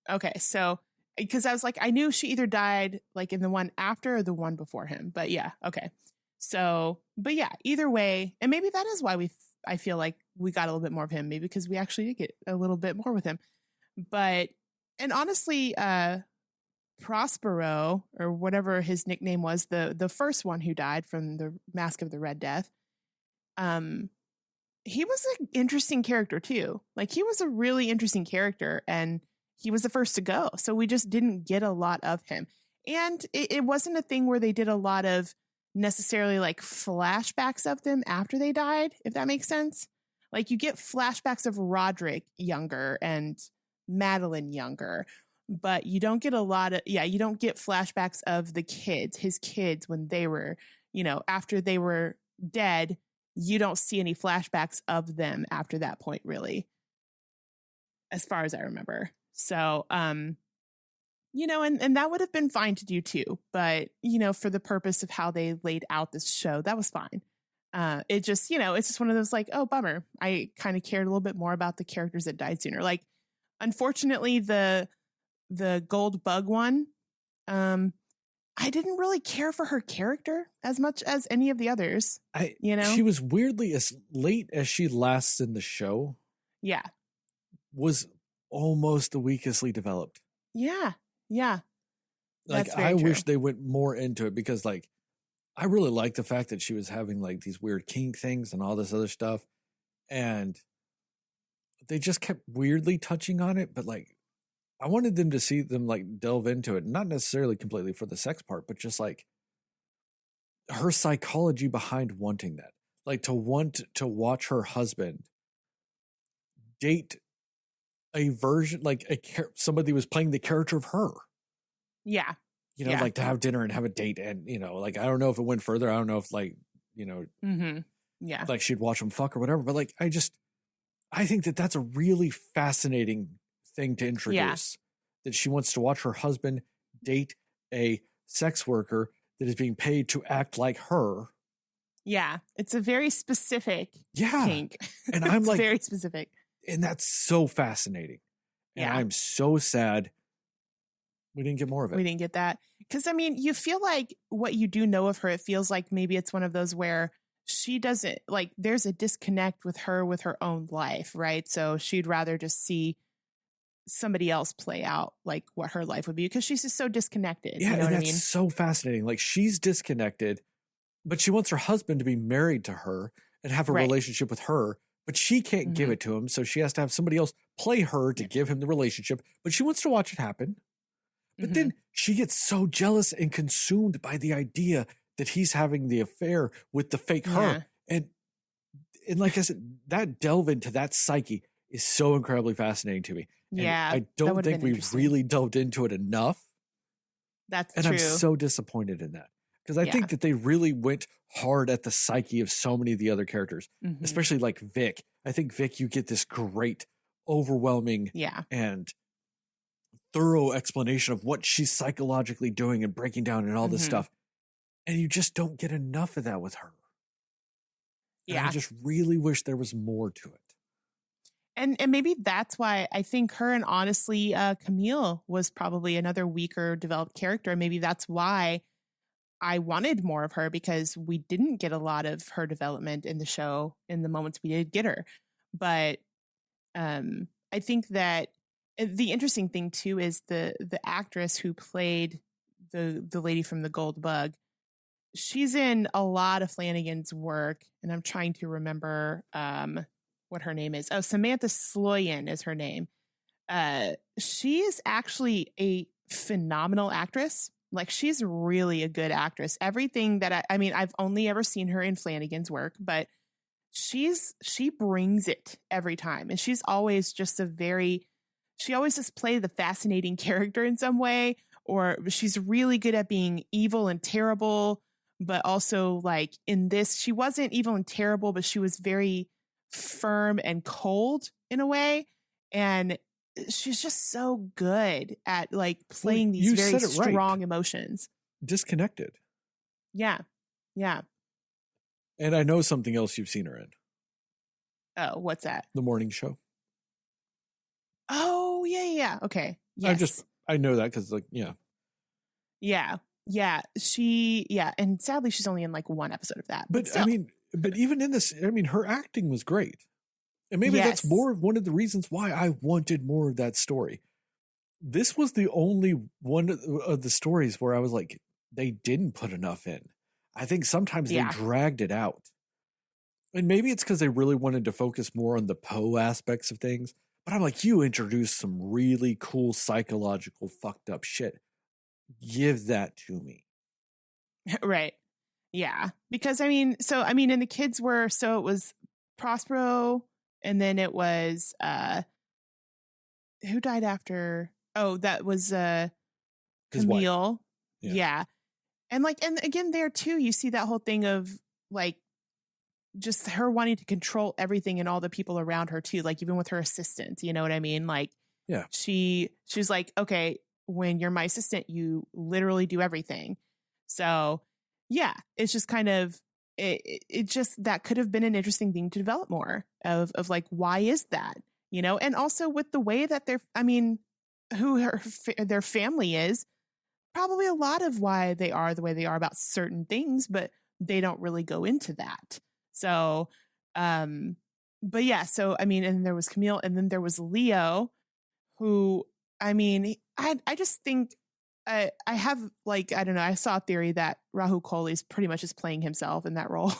Okay. So because I was like, I knew she either died like in the one after or the one before him. But yeah, okay. So, but yeah, either way, and maybe that is why I feel like we got a little bit more of him, maybe because we actually did get a little bit more with him. But, and honestly, Prospero, or whatever his nickname was, the first one who died from the Mask of the Red Death, he was an interesting character too. Like, he was a really interesting character, and he was the first to go. So we just didn't get a lot of him. And it wasn't a thing where they did a lot of necessarily like flashbacks of them after they died, if that makes sense. Like, you get flashbacks of Roderick younger and Madeline younger, but you don't get you don't get flashbacks of the kids, his kids, when they were, after they were dead. You don't see any flashbacks of them after that point, really, as far as I remember. So, and that would have been fine to do too. But, for the purpose of how they laid out this show, that was fine. It just, it's just one of those like, oh, bummer. I kind of cared a little bit more about the characters that died sooner. Like, unfortunately, the gold bug one, I didn't really care for her character as much as any of the others. She was weirdly, as late as she lasts in the show. Yeah. Was almost the weakestly developed. Yeah. Yeah. Like, I wish they went more into it, because like, I really like the fact that she was having like these weird kink things and all this other stuff. And they just kept weirdly touching on it. But like, I wanted them to see them like delve into it, not necessarily completely for the sex part, but just like her psychology behind wanting that, like to want to watch her husband date a version, like somebody was playing the character of her. Yeah. Like to have dinner and have a date. And, like, I don't know if it went further. I don't know if like, mm-hmm. Yeah, like she'd watch him fuck or whatever. But like, I think that that's a really fascinating thing to introduce, that she wants to watch her husband date a sex worker that is being paid to act like her. Yeah, it's a very specific kink. And I'm like, very specific. And that's so fascinating. And I'm so sad we didn't get more of it. We didn't get that. Because, I mean, you feel like what you do know of her, it feels like maybe it's one of those where she doesn't, like, there's a disconnect with her own life, right? So she'd rather just see somebody else play out like what her life would be, because she's just so disconnected. Yeah, you know what I that's mean? so fascinating. Like, she's disconnected, but she wants her husband to be married to her and have a relationship with her, but she can't give it to him. So she has to have somebody else play her to give him the relationship, but she wants to watch it happen. But then she gets so jealous and consumed by the idea that he's having the affair with the fake her. And like I said, that delve into that psyche is so incredibly fascinating to me. And I don't think we really delved into it enough. That's true. And I'm so disappointed in that, because I think that they really went hard at the psyche of so many of the other characters, especially like Vic. I think Vic, you get this great, overwhelming and thorough explanation of what she's psychologically doing and breaking down and all this stuff. And you just don't get enough of that with her. And I just really wish there was more to it. And maybe that's why I think her, and honestly, Camille was probably another weaker developed character. Maybe that's why I wanted more of her, because we didn't get a lot of her development in the show in the moments we did get her. But I think that the interesting thing too is the actress who played the lady from the Gold Bug. She's in a lot of Flanagan's work, and I'm trying to remember what her name is. Oh, Samantha Sloyan is her name. She is actually a phenomenal actress. Like, she's really a good actress. Everything that I mean, I've only ever seen her in Flanagan's work, but she brings it every time. And she's always just she always just play the fascinating character in some way, or she's really good at being evil and terrible. But also, like, in this, she wasn't evil and terrible, but she was very firm and cold in a way. And she's just so good at like playing these very strong emotions. Disconnected. Yeah. Yeah. And I know something else you've seen her in. Oh, what's that? The Morning Show. Oh, yeah. Okay. Yes. I know that because Yeah. And sadly, she's only in like one episode of that. But still. but even in this, her acting was great. And maybe that's more of one of the reasons why I wanted more of that story. This was the only one of the stories where I was like, they didn't put enough in. I think sometimes they dragged it out. And maybe it's because they really wanted to focus more on the Poe aspects of things. But I'm like, you introduced some really cool psychological fucked up shit. Give that to me. Right. Yeah. Because and the kids were, so it was Prospero, and then it was, who died after? Oh, that was, Camille. Yeah. And again, there too, you see that whole thing of like, just her wanting to control everything and all the people around her too, like even with her assistant, you know what I mean? Like, yeah, she's like, okay, when you're my assistant, you literally do everything. So yeah, it's just kind of, it just, that could have been an interesting thing to develop more of like, why is that, and also with the way that their family is, probably a lot of why they are the way they are about certain things, but they don't really go into that. So, but yeah, so, and there was Camille, and then there was Leo, who, I just think, I have like, I don't know, I saw a theory that Rahul Kohli is pretty much just playing himself in that role.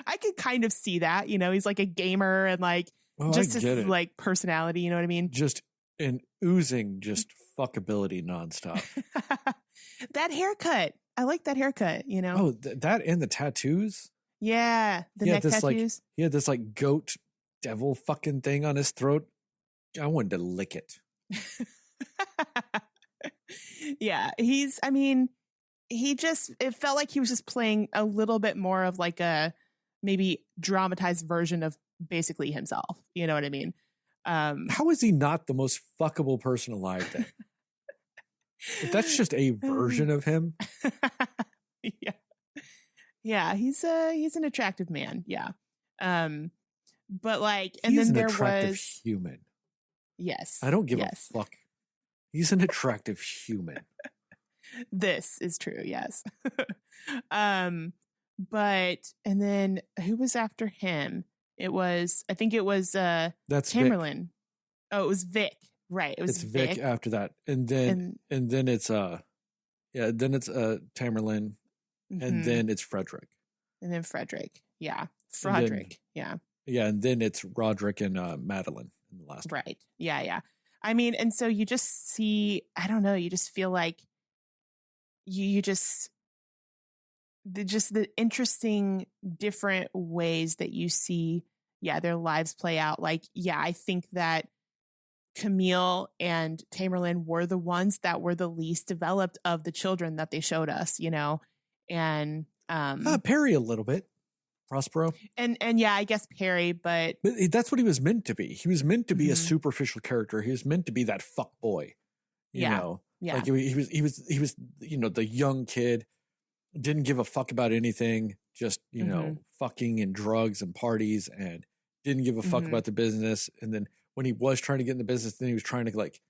I could kind of see that, he's like a gamer and like, just his like personality, you know what I mean? Just an oozing, just fuckability nonstop. That haircut. I like that haircut, Oh, that and the tattoos? Yeah, the neck tattoos. Like, he had this like goat devil fucking thing on his throat. I wanted to lick it. Yeah, he just, it felt like he was just playing a little bit more of like a maybe dramatized version of basically himself. You know what I mean? How is he not the most fuckable person alive then? If that's just a version of him. Yeah. Yeah, he's an attractive man. Yeah. But like, and he's then there attractive was human. Yes. I don't give a fuck. He's an attractive human. This is true, yes. But and then who was after him? I think it was that's Tamerlan. Vic. Oh, it was Vic. Right. It was it's Vic after that. And then it's then it's Tamerlan. Mm-hmm. And then it's Frederick. And then Frederick. Yeah. Frederick. Yeah. Yeah, and then it's Roderick and Madeline in the last one. Right. Yeah, yeah. And so you just see, I don't know, you just feel like you just the interesting different ways that you see, their lives play out. Like, I think that Camille and Tamerlan were the ones that were the least developed of the children that they showed us, and Perry a little bit. Prospero. And yeah, I guess Perry, but that's what he was meant to be. He was meant to be a superficial character. He was meant to be that fuck boy. You know? Yeah. Like he was the young kid, didn't give a fuck about anything, just, fucking and drugs and parties, and didn't give a fuck about the business. And then when he was trying to get in the business, then he was trying to like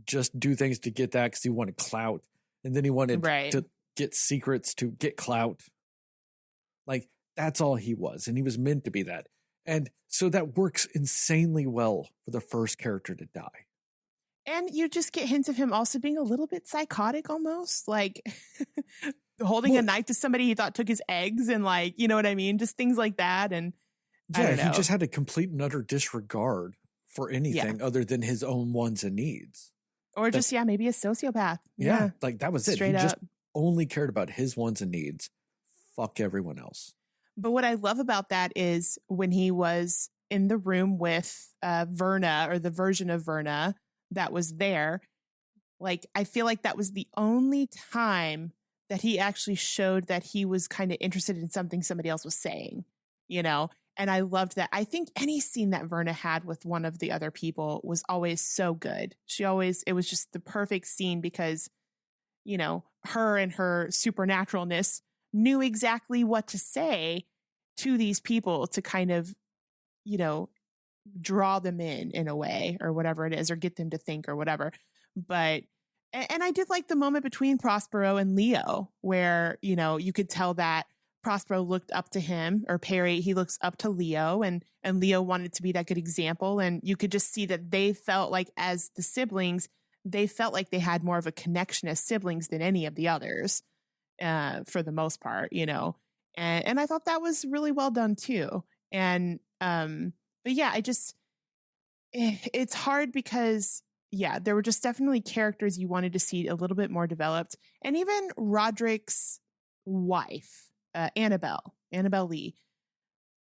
just do things to get that because he wanted clout. And then he wanted to get secrets to get clout. Like, that's all he was. And he was meant to be that. And so that works insanely well for the first character to die. And you just get hints of him also being a little bit psychotic almost, like holding a knife to somebody he thought took his eggs, and like, you know what I mean? Just things like that. And he just had a complete and utter disregard for anything other than his own wants and needs. Or just, maybe a sociopath. Yeah. Like that was Straight it. He up. just only cared about his wants and needs. Fuck everyone else. But what I love about that is when he was in the room with Verna, or the version of Verna that was there, like, I feel like that was the only time that he actually showed that he was kind of interested in something somebody else was saying, And I loved that. I think any scene that Verna had with one of the other people was always so good. It was just the perfect scene because, her and her supernaturalness knew exactly what to say to these people to kind of, draw them in a way, or whatever it is, or get them to think or whatever. But And I did like the moment between Prospero and Leo where, you know, you could tell that Prospero looked up to him, or Perry, he looks up to Leo, and Leo wanted to be that good example. And you could just see that they felt like, as the siblings, they felt like they had more of a connection as siblings than any of the others, for the most part, you know. And I thought that was really well done too. And but yeah, it's hard because there were just definitely characters you wanted to see a little bit more developed. And even Roderick's wife, Annabelle Lee,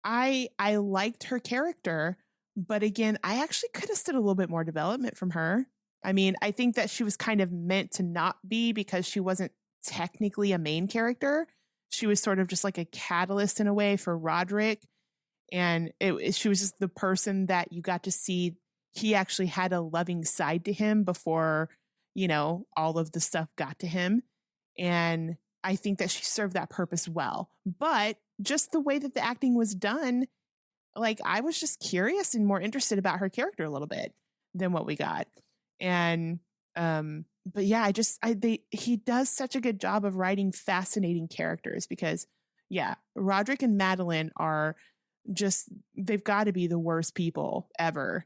I liked her character, but again, I actually could have stood a little bit more development from her. I mean, I think that she was kind of meant to not be, because she wasn't technically a main character. She was sort of just like a catalyst in a way for Roderick. And she was just the person that you got to see. He actually had a loving side to him before, you know, all of the stuff got to him. And I think that she served that purpose well. But just the way that the acting was done, like, I was just curious and more interested about her character a little bit than what we got. And but yeah, he does such a good job of writing fascinating characters, because Roderick and Madeline are just, they've got to be the worst people ever.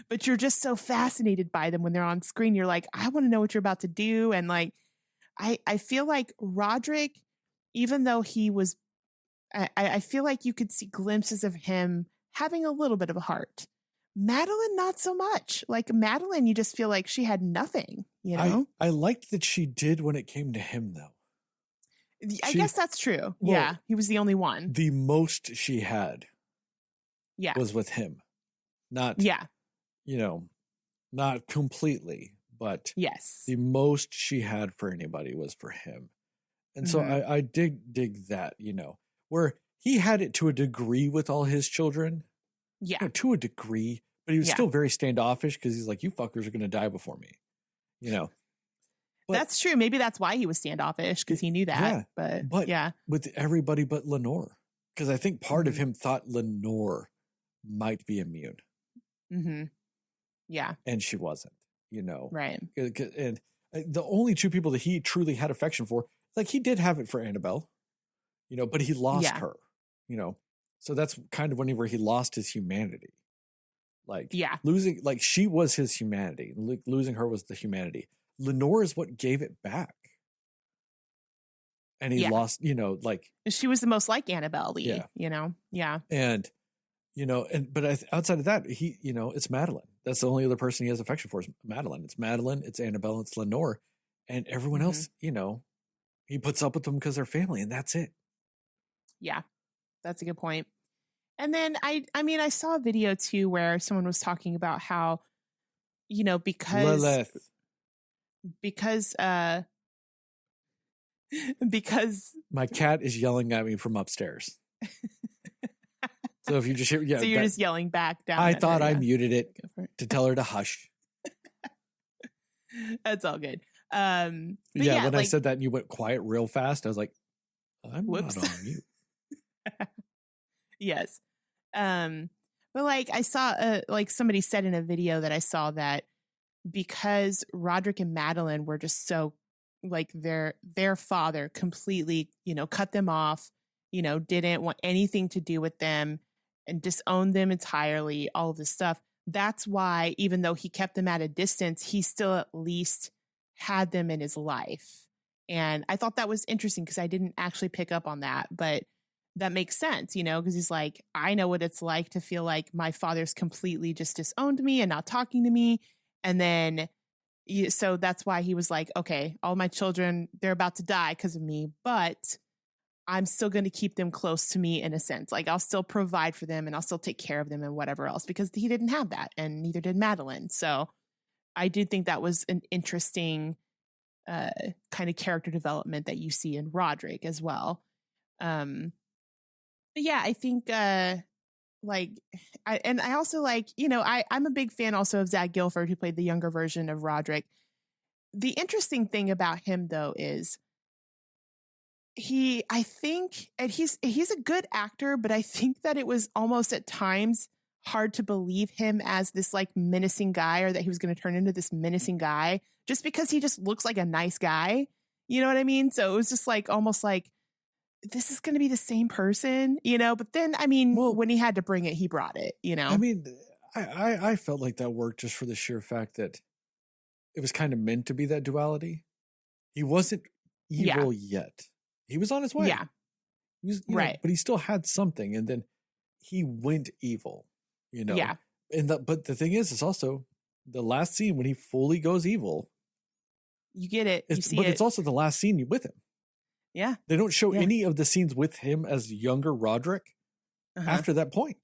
But you're just so fascinated by them when they're on screen. You're like, I want to know what you're about to do. And like, I feel like Roderick, even though he was, I feel like you could see glimpses of him having a little bit of a heart. Madeline, not so much. Like Madeline, you just feel like she had nothing, you know? I liked that she did when it came to him, though. I guess that's true. Well, yeah, he was the only one. The most she had was with him. Not, you know, not completely, but the most she had for anybody was for him. And so I dig that, you know, where he had it to a degree with all his children. Yeah. You know, to a degree, but he was still very standoffish, because he's like, you fuckers are going to die before me, you know. But that's true. Maybe that's why he was standoffish, because he knew that. But with everybody but Lenore, because I think part of him thought Lenore might be immune. Yeah. And she wasn't, you know. Right. And the only two people that he truly had affection for, like, he did have it for Annabelle, you know, but he lost her, you know. So that's kind of whenever he lost his humanity. Like, losing, like, she was his humanity. Losing her was the humanity. Lenore is what gave it back. And he lost, you know, like, she was the most like Annabelle Lee, you know? Yeah. And, you know, but outside of that, he, you know, it's Madeline. That's the only other person he has affection for is Madeline. It's Madeline, it's Annabelle, it's Lenore. And everyone else, you know, he puts up with them because they're family, and that's it. Yeah, that's a good point. And then I mean, I saw a video too where someone was talking about how, you know, because my cat is yelling at me from upstairs. So if you just hear, so you're just yelling back down. I thought I muted it to tell her to hush. That's all good. When I said that and you went quiet real fast, I was like, I'm not on mute. Yes. But like I saw, like somebody said in a video that I saw that because Roderick and Madeline were just so like their father completely, you know, cut them off, you know, didn't want anything to do with them and disowned them entirely, all of this stuff. That's why, even though he kept them at a distance, he still at least had them in his life. And I thought that was interesting because I didn't actually pick up on that, but that makes sense, you know, because he's like, I know what it's like to feel like my father's completely just disowned me and not talking to me. And then, so that's why he was like, okay, all my children, they're about to die because of me, but I'm still going to keep them close to me in a sense. Like I'll still provide for them and I'll still take care of them and whatever else, because he didn't have that and neither did Madeline. So I did think that was an interesting kind of character development that you see in Roderick as well. But yeah, I think I also like, you know, I'm a big fan also of Zach Gilford, who played the younger version of Roderick. The interesting thing about him though is I think he's a good actor, but I think that it was almost at times hard to believe him as this like menacing guy, or that he was going to turn into this menacing guy just because he just looks like a nice guy. You know what I mean? So it was just like almost like this is going to be the same person, but then, I mean, when he had to bring it, he brought it, I mean, I felt like that worked just for the sheer fact that it was kind of meant to be that duality. He wasn't evil yet. He was on his way. Yeah. He was, right. But he still had something. And then he went evil, Yeah. But the thing is, it's also the last scene when he fully goes evil. You get it. You see but it. It's also the last scene with him. Yeah. They don't show any of the scenes with him as younger Roderick after that point.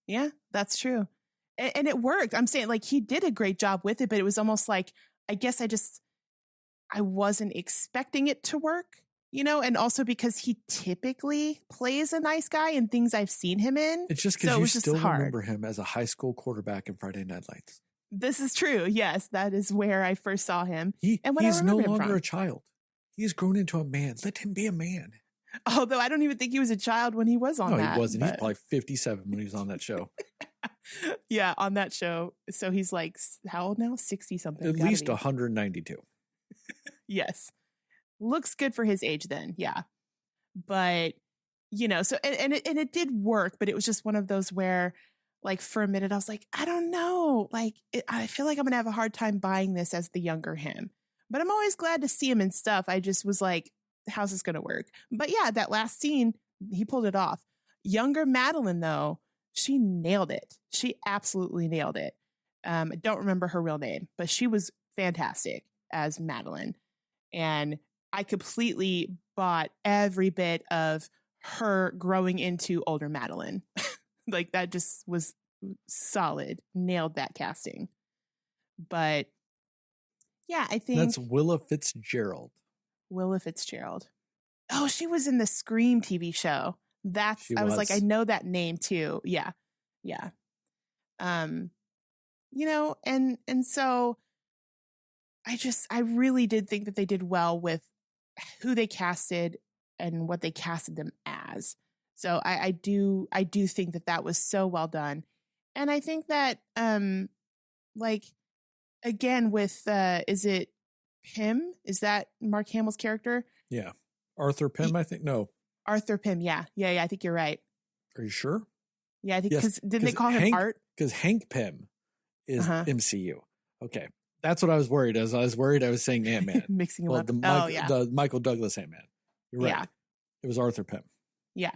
Yeah, that's true. And it worked. I'm saying like he did a great job with it, but it was almost like, I guess I wasn't expecting it to work, and also because he typically plays a nice guy in things I've seen him in. It's just because you still remember him as a high school quarterback in Friday Night Lights. This is true. Yes, that is where I first saw him. He's no longer a child. He's grown into a man. Let him be a man. Although I don't even think he was a child when he was on that. No, he wasn't. He's probably 57 when he was on that show. Yeah, on that show. So he's like, how old now? 60 something. At least 192. Yes. Looks good for his age then. Yeah. But, so, and it did work, but it was just one of those where, like, for a minute, I was like, I don't know. Like, I feel like I'm going to have a hard time buying this as the younger him. But I'm always glad to see him and stuff. I just was like, how's this going to work? But yeah, that last scene, he pulled it off. Younger Madeline, though, she nailed it. She absolutely nailed it. I don't remember her real name, but she was fantastic as Madeline. And I completely bought every bit of her growing into older Madeline. Like that just was solid. Nailed that casting. But yeah, I think that's Willa Fitzgerald. Willa Fitzgerald. Oh, she was in the Scream TV show. I was like, I know that name too. Yeah. Yeah. And so I really did think that they did well with who they casted and what they casted them as. So I do think that was so well done. And I think that, like, again, with, is it Pym? Is that Mark Hamill's character? Yeah. Arthur Pym, I think. No. Arthur Pym. Yeah. I think you're right. Are you sure? Yeah, I think because didn't they call him Art? Because Hank Pym is MCU. Okay. That's what I was worried as. I was worried I was saying Ant-Man. Mixing him up. The Michael Douglas Ant-Man. You're right. Yeah. It was Arthur Pym. Yeah.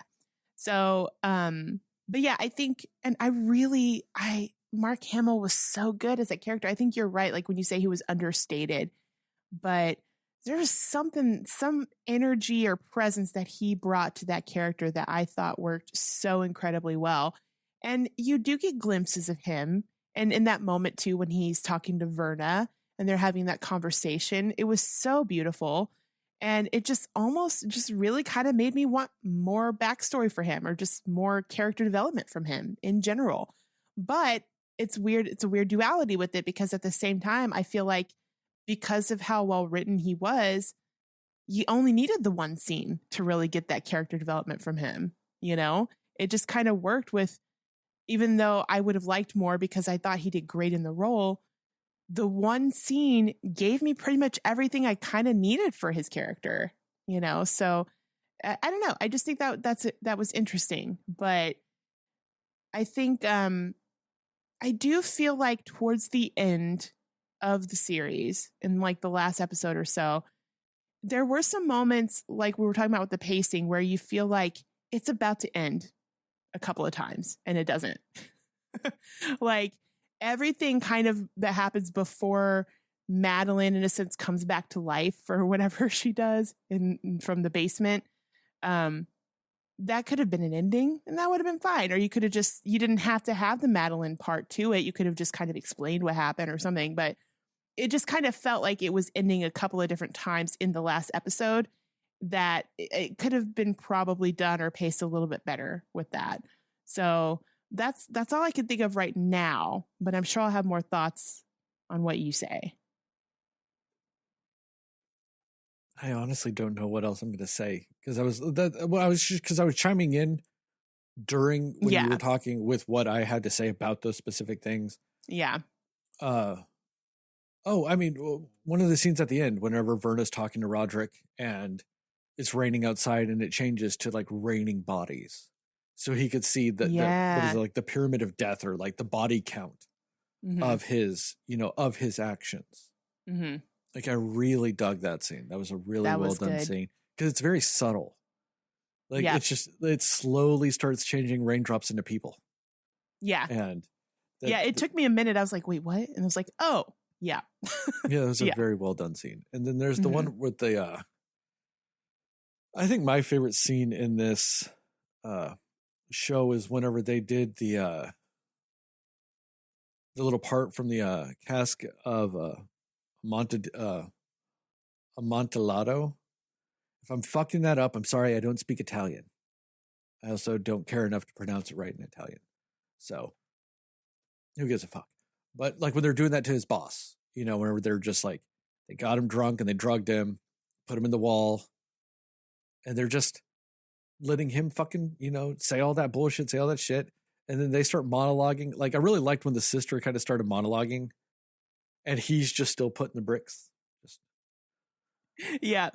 So, but yeah, I think, and Mark Hamill was so good as that character. I think you're right. Like when you say he was understated, but there's some energy or presence that he brought to that character that I thought worked so incredibly well. And you do get glimpses of him. And in that moment too, when he's talking to Verna and they're having that conversation, it was so beautiful. And it just really kind of made me want more backstory for him or just more character development from him in general. But it's weird. It's a weird duality with it because at the same time, I feel like because of how well written he was, you only needed the one scene to really get that character development from him. It just kind of worked with, even though I would have liked more because I thought he did great in the role, the one scene gave me pretty much everything I kind of needed for his character, so I don't know. I just think that was interesting, but I think, I do feel like towards the end of the series in like the last episode or so, there were some moments like we were talking about with the pacing where you feel like it's about to end a couple of times and it doesn't. Like everything kind of that happens before Madeline in a sense comes back to life or whatever she does from the basement. That could have been an ending and that would have been fine. Or you didn't have to have the Madeline part to it. You could have just kind of explained what happened or something, but it just kind of felt like it was ending a couple of different times in the last episode that it could have been probably done or paced a little bit better with that. So that's all I can think of right now, but I'm sure I'll have more thoughts on what you say. I honestly don't know what else I'm going to say because I was chiming in during when you Yeah. were talking with what I had to say about those specific things. Yeah. I mean, one of the scenes at the end, whenever Verna's talking to Roderick and it's raining outside and it changes to like raining bodies. So he could see what is Yeah. it, like the pyramid of death or like the body count Mhm. of his, of his actions. Mhm. Like I really dug that scene. That was a really That well was done good. scene because it's very subtle. Like Yeah. it slowly starts changing raindrops into people. Yeah. And It took me a minute. I was like, wait, what? And I was like, oh, yeah. yeah, it was a Yeah. very well done scene. And then there's the Mhm. one with the I think my favorite scene in this show is whenever they did the little part from the cask of Amontillado. If I'm fucking that up, I'm sorry. I don't speak Italian. I also don't care enough to pronounce it right in Italian. So who gives a fuck? But like when they're doing that to his boss, whenever they're just like, they got him drunk and they drugged him, put him in the wall, and they're just letting him fucking, say all that bullshit, say all that shit. And then they start monologuing. Like I really liked when the sister kind of started monologuing and he's just still putting the bricks. Just Yeah.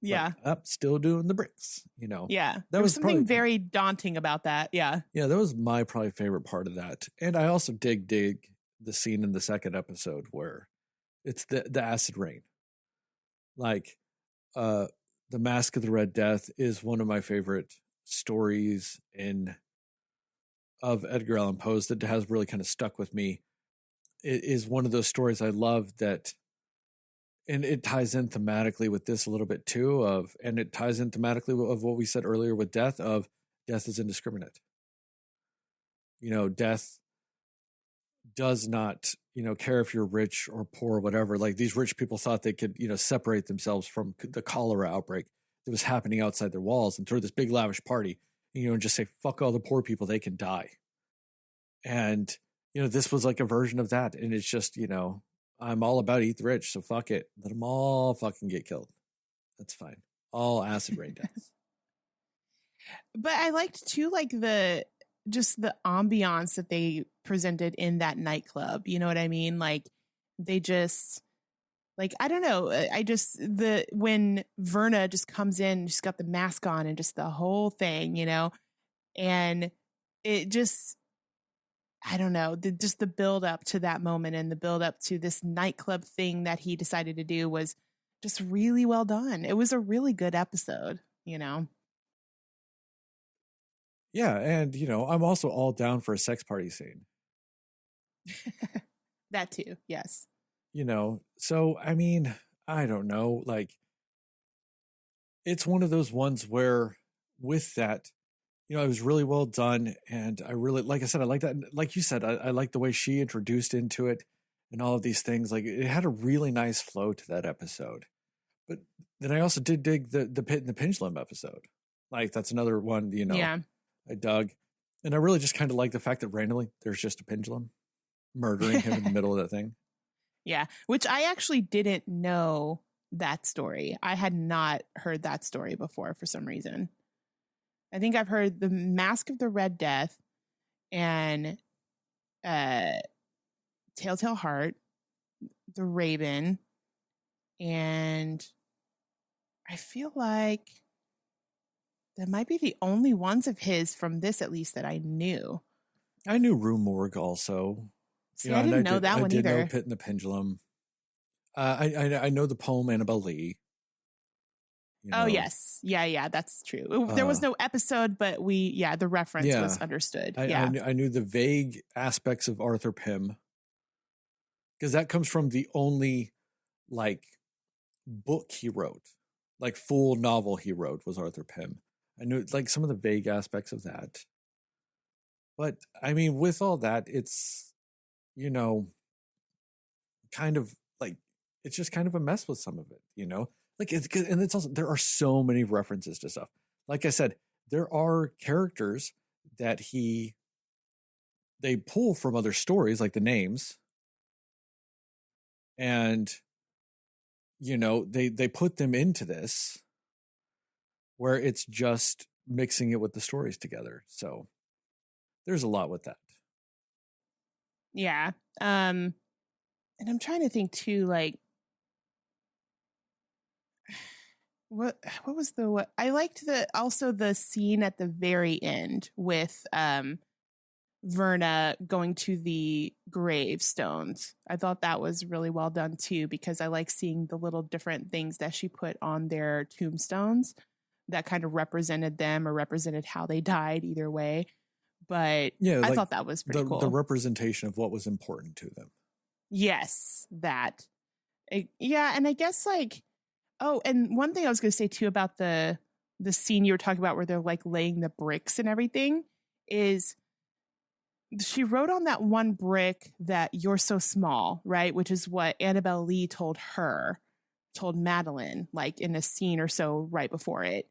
Yeah. like, up, still doing the bricks, Yeah. That There was was something probably very daunting about that. Yeah. Yeah, that was my probably favorite part of that. And I also dig the scene in the second episode where it's the acid rain. Like the Mask of the Red Death is one of my favorite stories of Edgar Allan Poe's that has really kind of stuck with me. It is one of those stories I love that, and it ties in thematically with this a little bit too and it ties in thematically of what we said earlier with death is indiscriminate. Death does not, care if you're rich or poor or whatever. Like these rich people thought they could, separate themselves from the cholera outbreak that was happening outside their walls and throw this big lavish party, and just say, fuck all the poor people, they can die. And, this was like a version of that. And it's just, I'm all about eat the rich. So fuck it. Let them all fucking get killed. That's fine. All acid rain deaths. But I liked too, like the ambiance that they presented in that nightclub. You know what I mean? Like they just, like, I don't know. When Verna just comes in, she's got the mask on and just the whole thing, and it just, I don't know, just the build up to that moment and the build up to this nightclub thing that he decided to do was just really well done. It was a really good episode, Yeah. And, I'm also all down for a sex party scene. That too. Yes. So, I mean, I don't know. Like, it's one of those ones where with that, it was really well done. And I really, like I said, I like that. Like you said, I like the way she introduced into it and all of these things. Like it had a really nice flow to that episode. But then I also did dig the Pit and the Pendulum episode. Like that's another one, Yeah. I dug. And I really just kind of like the fact that randomly there's just a pendulum murdering him in the middle of that thing. Yeah. Which I actually didn't know that story. I had not heard that story before for some reason. I think I've heard the Mask of the Red Death and Telltale Heart, the Raven, and I feel like that might be the only ones of his from this, at least, that I knew. I knew Rue Morgue also. See, I didn't know that one either. I did know Pit and the Pendulum. I know the poem Annabelle Lee. Oh, yes. Yeah, that's true. There was no episode, but the reference was understood. I knew the vague aspects of Arthur Pym because that comes from the only like book he wrote, like full novel he wrote was Arthur Pym. I knew like some of the vague aspects of that. But I mean, with all that, it's, kind of like, it's just kind of a mess with some of it, Like it's good. And it's also, there are so many references to stuff. Like I said, there are characters that they pull from other stories, like the names. And, they put them into this where it's just mixing it with the stories together. So there's a lot with that. Yeah. And I'm trying to think too, like, what was what I liked the scene at the very end with Verna going to the gravestones. I thought that was really well done too, because I like seeing the little different things that she put on their tombstones that kind of represented them or represented how they died either way. But Yeah, I like thought that was pretty cool. The representation of what was important to them. Yes, that. Yeah, and I guess like, oh, and one thing I was going to say too about the scene you were talking about where they're like laying the bricks and everything is she wrote on that one brick that "you're so small," right? Which is what Annabelle Lee told Madeline, like in a scene or so right before it.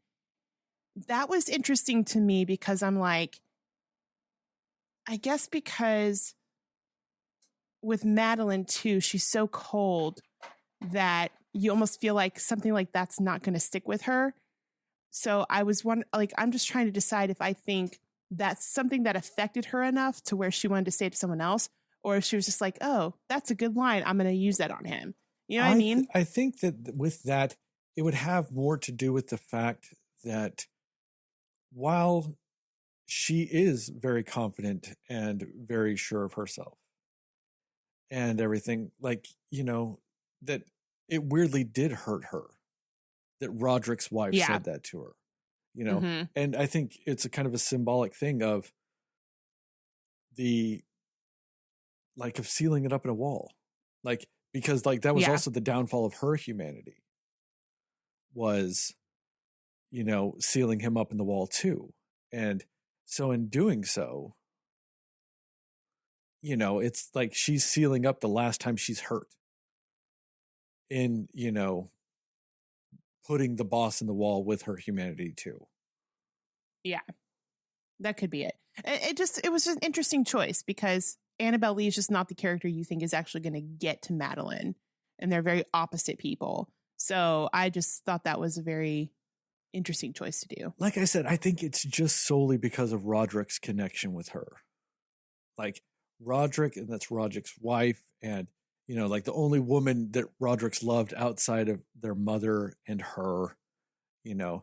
That was interesting to me because I'm like, I guess because with Madeline too, she's so cold that you almost feel like something like that's not going to stick with her. So I was I'm just trying to decide if I think that's something that affected her enough to where she wanted to say it to someone else, or if she was just like, oh, that's a good line, I'm going to use that on him. You know what I mean? I think that with that, it would have more to do with the fact that while she is very confident and very sure of herself and everything, like, you know, that it weirdly did hurt her that Roderick's wife said that to her, you know. Mm-hmm. And I think it's a kind of a symbolic thing of of sealing it up in a wall, like, because like that was also the downfall of her humanity, was, you know, sealing him up in the wall too. And so in doing so, you know, it's like she's sealing up the last time she's hurt in, you know, putting the boss in the wall with her humanity too. Yeah, that could be it. It was just an interesting choice because Annabelle Lee is just not the character you think is actually going to get to Madeline, and they're very opposite people. So I just thought that was a very interesting choice to do. Like I said, I think it's just solely because of Roderick's connection with her. Like Roderick, and that's Roderick's wife, and, you know, like the only woman that Roderick's loved outside of their mother and her, you know,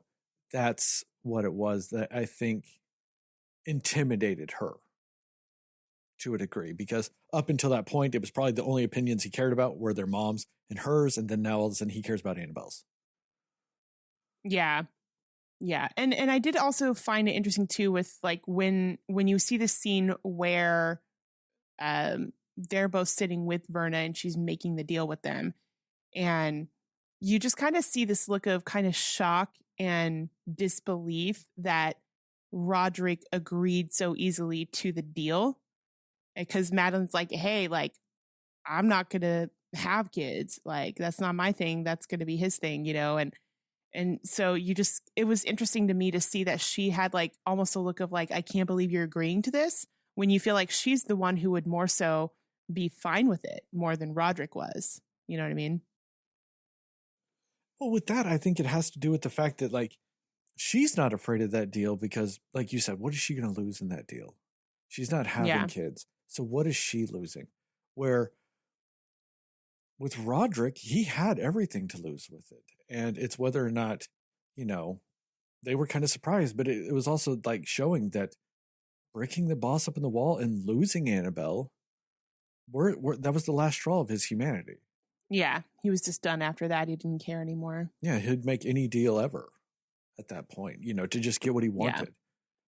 that's what it was that I think intimidated her to a degree, because up until that point, it was probably the only opinions he cared about were their mom's and hers. And then now all of a sudden he cares about Annabelle's. Yeah. Yeah. And I did also find it interesting too with like when you see the scene where they're both sitting with Verna and she's making the deal with them, and you just kind of see this look of kind of shock and disbelief that Roderick agreed so easily to the deal, because Madeline's like, hey, like, I'm not gonna have kids, like that's not my thing, that's gonna be his thing, you know. And so it was interesting to me to see that she had like almost a look of like, I can't believe you're agreeing to this, when you feel like she's the one who would more so be fine with it more than Roderick was. You know what I mean? Well, with that, I think it has to do with the fact that like she's not afraid of that deal because, like you said, what is she going to lose in that deal? She's not having kids. So what is she losing? Where with Roderick, he had everything to lose with it. And it's whether or not, you know, they were kind of surprised, but it was also like showing that breaking the boss up in the wall and losing Annabelle, that was the last straw of his humanity. Yeah, he was just done after that. He didn't care anymore. Yeah, he'd make any deal ever at that point, you know, to just get what he wanted.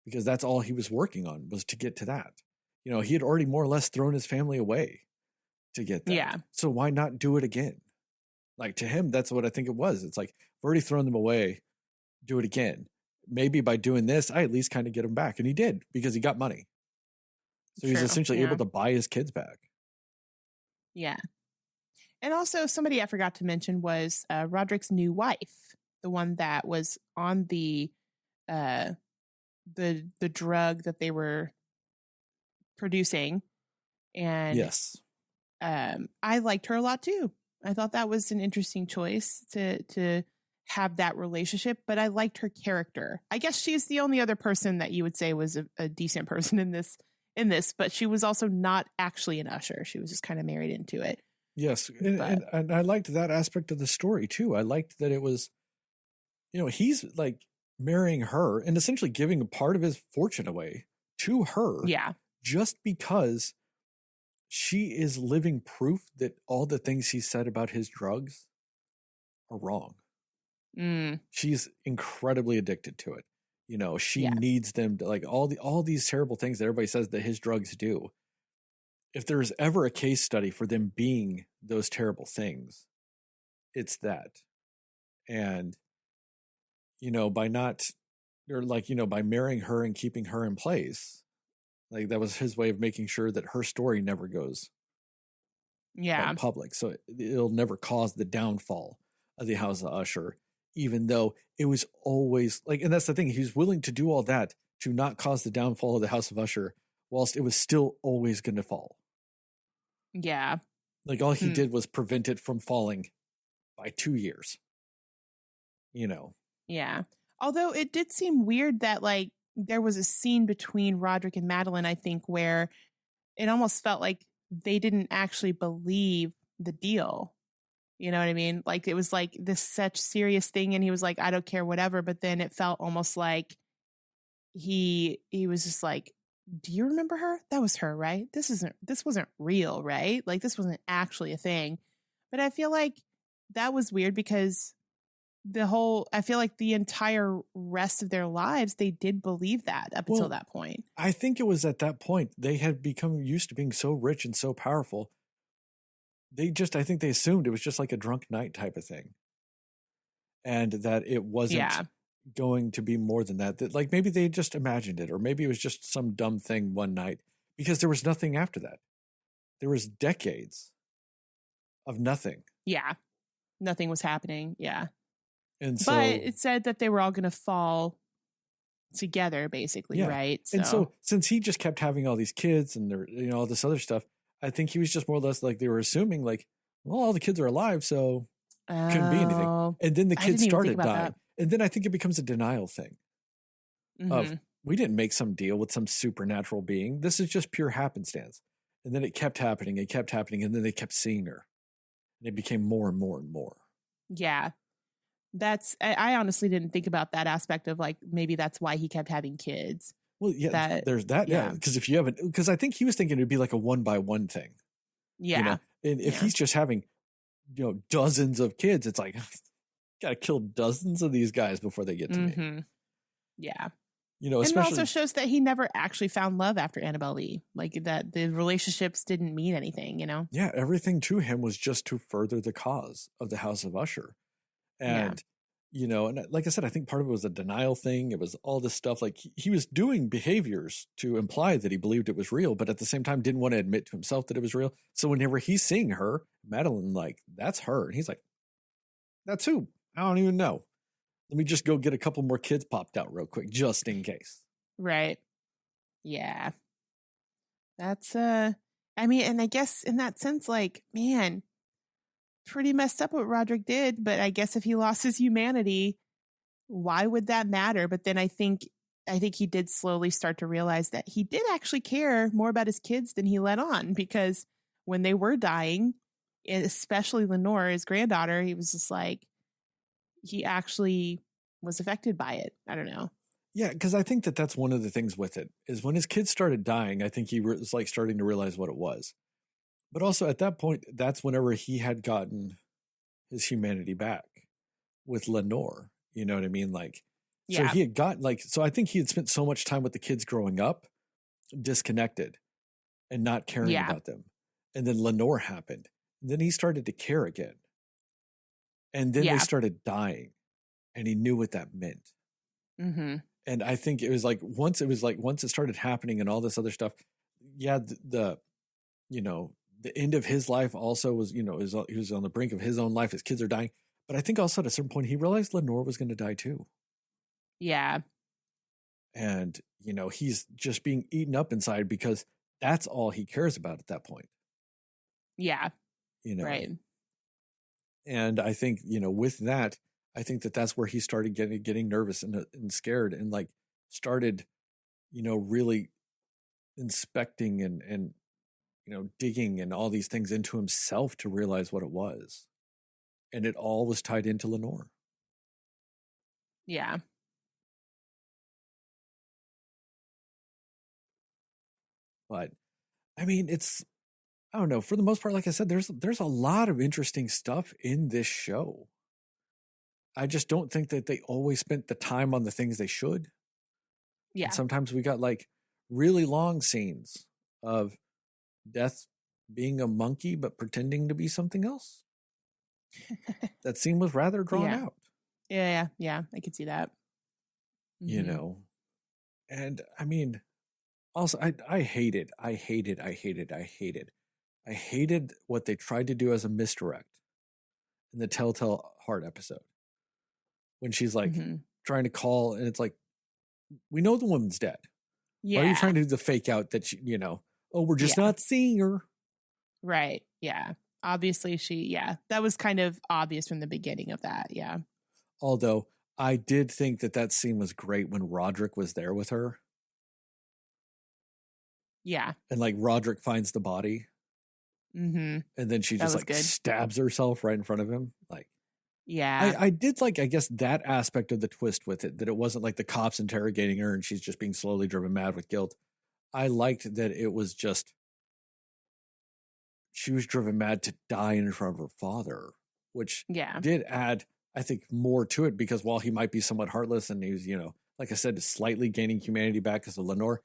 Because that's all he was working on, was to get to that. You know, he had already more or less thrown his family away to get that. Yeah. So why not do it again? Like, to him, that's what I think it was. It's like, I've already thrown them away, do it again. Maybe by doing this, I at least kind of get him back. And he did, because he got money. So he's essentially able to buy his kids back. Yeah. And also, somebody I forgot to mention was Roderick's new wife, the one that was on the drug that they were producing. And yes, I liked her a lot too. I thought that was an interesting choice to have that relationship, but I liked her character. I guess she's the only other person that you would say was a decent person in in this, but she was also not actually an usher. She was just kind of married into it. Yes. And I liked that aspect of the story too. I liked that it was, he's like marrying her and essentially giving a part of his fortune away to her. Yeah. Just because she is living proof that all the things he said about his drugs are wrong. She's incredibly addicted to it. She needs them to, like, all these terrible things that everybody says that his drugs do. If there's ever a case study for them being those terrible things, it's that. And, by by marrying her and keeping her in place, like that was his way of making sure that her story never goes public. So it'll never cause the downfall of the House of Usher, even though it was always like, and that's the thing, he was willing to do all that to not cause the downfall of the House of Usher, whilst it was still always going to fall. Yeah. Like all he did was prevent it from falling by 2 years. Yeah. Although it did seem weird that like there was a scene between Roderick and Madeline, I think, where it almost felt like they didn't actually believe the deal. You know what I mean? Like it was like this such serious thing, and he was like, I don't care, whatever. But then it felt almost like he was just like, do you remember her? That was her, right? This wasn't real, right? Like this wasn't actually a thing. But I feel like that was weird because I feel like the entire rest of their lives, they did believe that up until that point. I think it was at that point they had become used to being so rich and so powerful. I think they assumed it was just like a drunk night type of thing. And that it wasn't going to be more than that. That like maybe they just imagined it, or maybe it was just some dumb thing one night, because there was nothing after that. There was decades of nothing. Yeah. Nothing was happening. Yeah. And so, but it said that they were all going to fall together, basically, right? And so since he just kept having all these kids and there, all this other stuff, I think he was just more or less like they were assuming, like, well, all the kids are alive, so couldn't be anything. And then the kids started dying, and then I think it becomes a denial thing of we didn't make some deal with some supernatural being. This is just pure happenstance. And then it kept happening, and then they kept seeing her, and it became more and more and more. Yeah. I honestly didn't think about that aspect of like, maybe that's why he kept having kids. Well, yeah, there's that. Yeah. Because I think he was thinking it'd be like a 1-by-1 thing. Yeah. And if he's just having, dozens of kids, it's like, gotta kill dozens of these guys before they get to me. Yeah. Especially, and it also shows that he never actually found love after Annabelle Lee, like that the relationships didn't mean anything, Yeah. Everything to him was just to further the cause of the House of Usher. And, and like I said, I think part of it was a denial thing. It was all this stuff. Like he was doing behaviors to imply that he believed it was real, but at the same time didn't want to admit to himself that it was real. So whenever he's seeing her, Madeline, like, that's her. And he's like, that's who? I don't even know. Let me just go get a couple more kids popped out real quick, just in case. Right. Yeah. That's, and I guess in that sense, like, man, pretty messed up what Roderick did, but I guess if he lost his humanity, why would that matter? But then I think he did slowly start to realize that he did actually care more about his kids than he let on, because when they were dying, especially Lenore, his granddaughter, he was just like, he actually was affected by it. I don't know. Yeah, because I think that's one of the things with it is when his kids started dying, I think he was like starting to realize what it was. But also at that point, that's whenever he had gotten his humanity back with Lenore. You know what I mean? Like, so he had got so I think he had spent so much time with the kids growing up, disconnected and not caring about them. And then Lenore happened. And then he started to care again. And then they started dying, and he knew what that meant. And I think it was like, once it started happening and all this other stuff, the end of his life also was, he was on the brink of his own life. His kids are dying. But I think also at a certain point, he realized Lenore was going to die too. Yeah. And, he's just being eaten up inside because that's all he cares about at that point. Yeah. Right. And I think, with that, I think that's where he started getting nervous and scared and like started, really inspecting and digging and all these things into himself to realize what it was. And it all was tied into Lenore. Yeah. But I mean, I don't know, for the most part, like I said, there's a lot of interesting stuff in this show. I just don't think that they always spent the time on the things they should. Yeah. And sometimes we got like really long scenes of Death being a monkey but pretending to be something else. That scene was rather drawn out. Yeah. I could see that. And I mean, also I hated what they tried to do as a misdirect in the Telltale Heart episode. When she's like trying to call, and it's like, we know the woman's dead. Yeah. Why are you trying to do the fake out that we're just not seeing her? Right. Yeah. Obviously that was kind of obvious from the beginning of that. Yeah. Although I did think that scene was great when Roderick was there with her. Yeah. And like Roderick finds the body. Mm-hmm. And then she just like stabs herself right in front of him. Like, yeah. I did like, I guess, that aspect of the twist with it, that it wasn't like the cops interrogating her and she's just being slowly driven mad with guilt. I liked that it was just, she was driven mad to die in front of her father, which did add, I think, more to it, because while he might be somewhat heartless and he was, like I said, slightly gaining humanity back because of Lenore,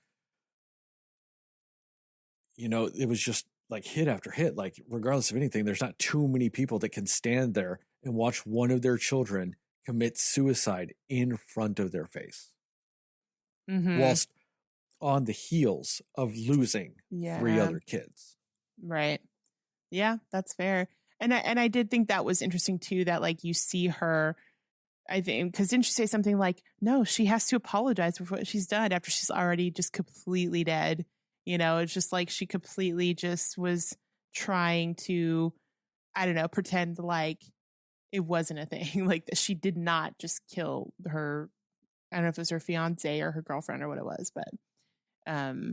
it was just like hit after hit. Like, regardless of anything, there's not too many people that can stand there and watch one of their children commit suicide in front of their face, whilst on the heels of losing 3 other kids. Right. Yeah, that's fair. And I did think that was interesting too, that like you see her, I think, because didn't she say something like, no, she has to apologize for what she's done after she's already just completely dead. It's just like she completely just was trying to, I don't know, pretend like it wasn't a thing. Like that she did not just kill her. I don't know if it was her fiance or her girlfriend or what it was, but I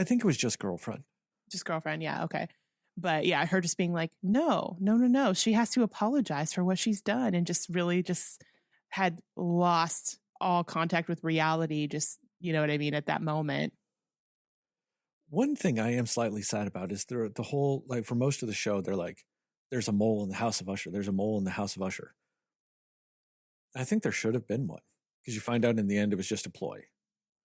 think it was just girlfriend. Just girlfriend. Yeah. Okay. But yeah, her just being like, no. She has to apologize for what she's done, and just really just had lost all contact with reality. Just, you know what I mean? At that moment. One thing I am slightly sad about is the whole, like, for most of the show, they're like, there's a mole in the House of Usher. There's a mole in the House of Usher. I think there should have been one, because you find out in the end it was just a ploy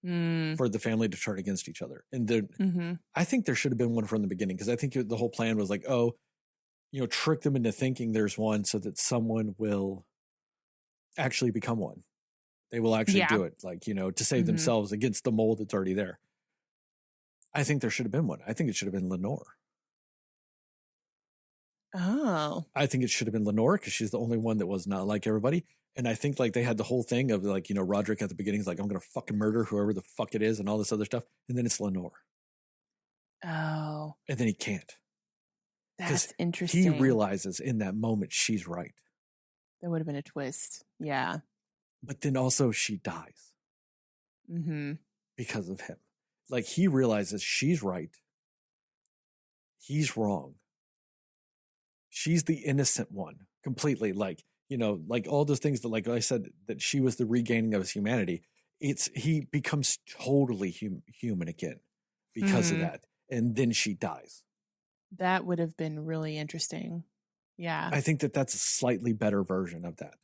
for the family to turn against each other. And I think there should have been one from the beginning, because I think the whole plan was like, trick them into thinking there's one so that someone will actually become one. They will actually do it, like, to save themselves against the mole that's already there. I think there should have been one. I think it should have been Lenore. Oh. I think it should have been Lenore, because she's the only one that was not like everybody. And I think like they had the whole thing of like, Roderick at the beginning is like, I'm going to fucking murder whoever the fuck it is and all this other stuff. And then it's Lenore. Oh. And then he can't. That's interesting. He realizes in that moment she's right. That would have been a twist. Yeah. But then also she dies. Because of him. Like, he realizes she's right. He's wrong. She's the innocent one completely. Like, like all those things that, like I said, that she was the regaining of his humanity. He becomes totally human again because of that. And then she dies. That would have been really interesting. Yeah. I think that's a slightly better version of that.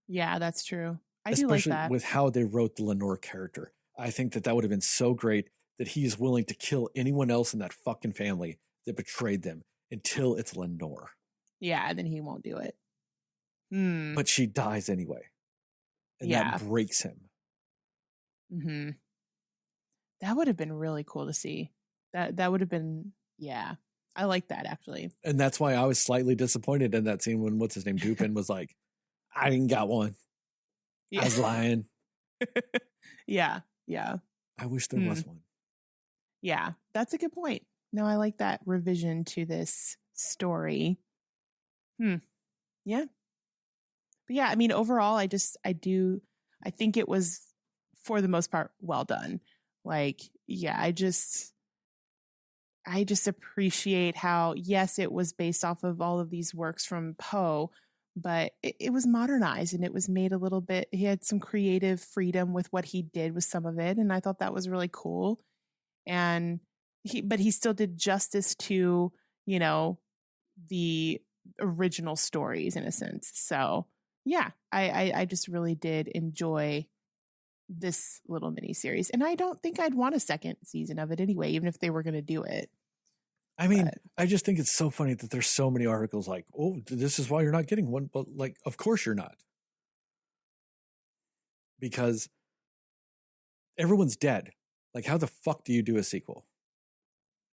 Yeah, that's true. Especially do like that. With how they wrote the Lenore character. I think that would have been so great, that he is willing to kill anyone else in that fucking family that betrayed them until it's Lenore. Yeah, then he won't do it. But she dies anyway. And that breaks him. That would have been really cool to see. That would have been, I like that, actually. And that's why I was slightly disappointed in that scene when, what's his name, Dupin was like, I didn't got one. I was lying. Yeah. I wish there was one. Yeah, that's a good point. No, I like that revision to this story. Yeah. But yeah, I mean, overall, I think it was, for the most part, well done. Like, yeah, I just appreciate how, yes, it was based off of all of these works from Poe, but it was modernized and it was made a little bit, he had some creative freedom with what he did with some of it. And I thought that was really cool. And but he still did justice to, you know, the original stories in a sense. So yeah, I just really did enjoy this little mini series. And I don't think I'd want a second season of it anyway, even if they were going to do it. I mean, I just think it's so funny that there's so many articles like, oh, this is why you're not getting one. But like, of course you're not. Because everyone's dead. Like, how the fuck do you do a sequel?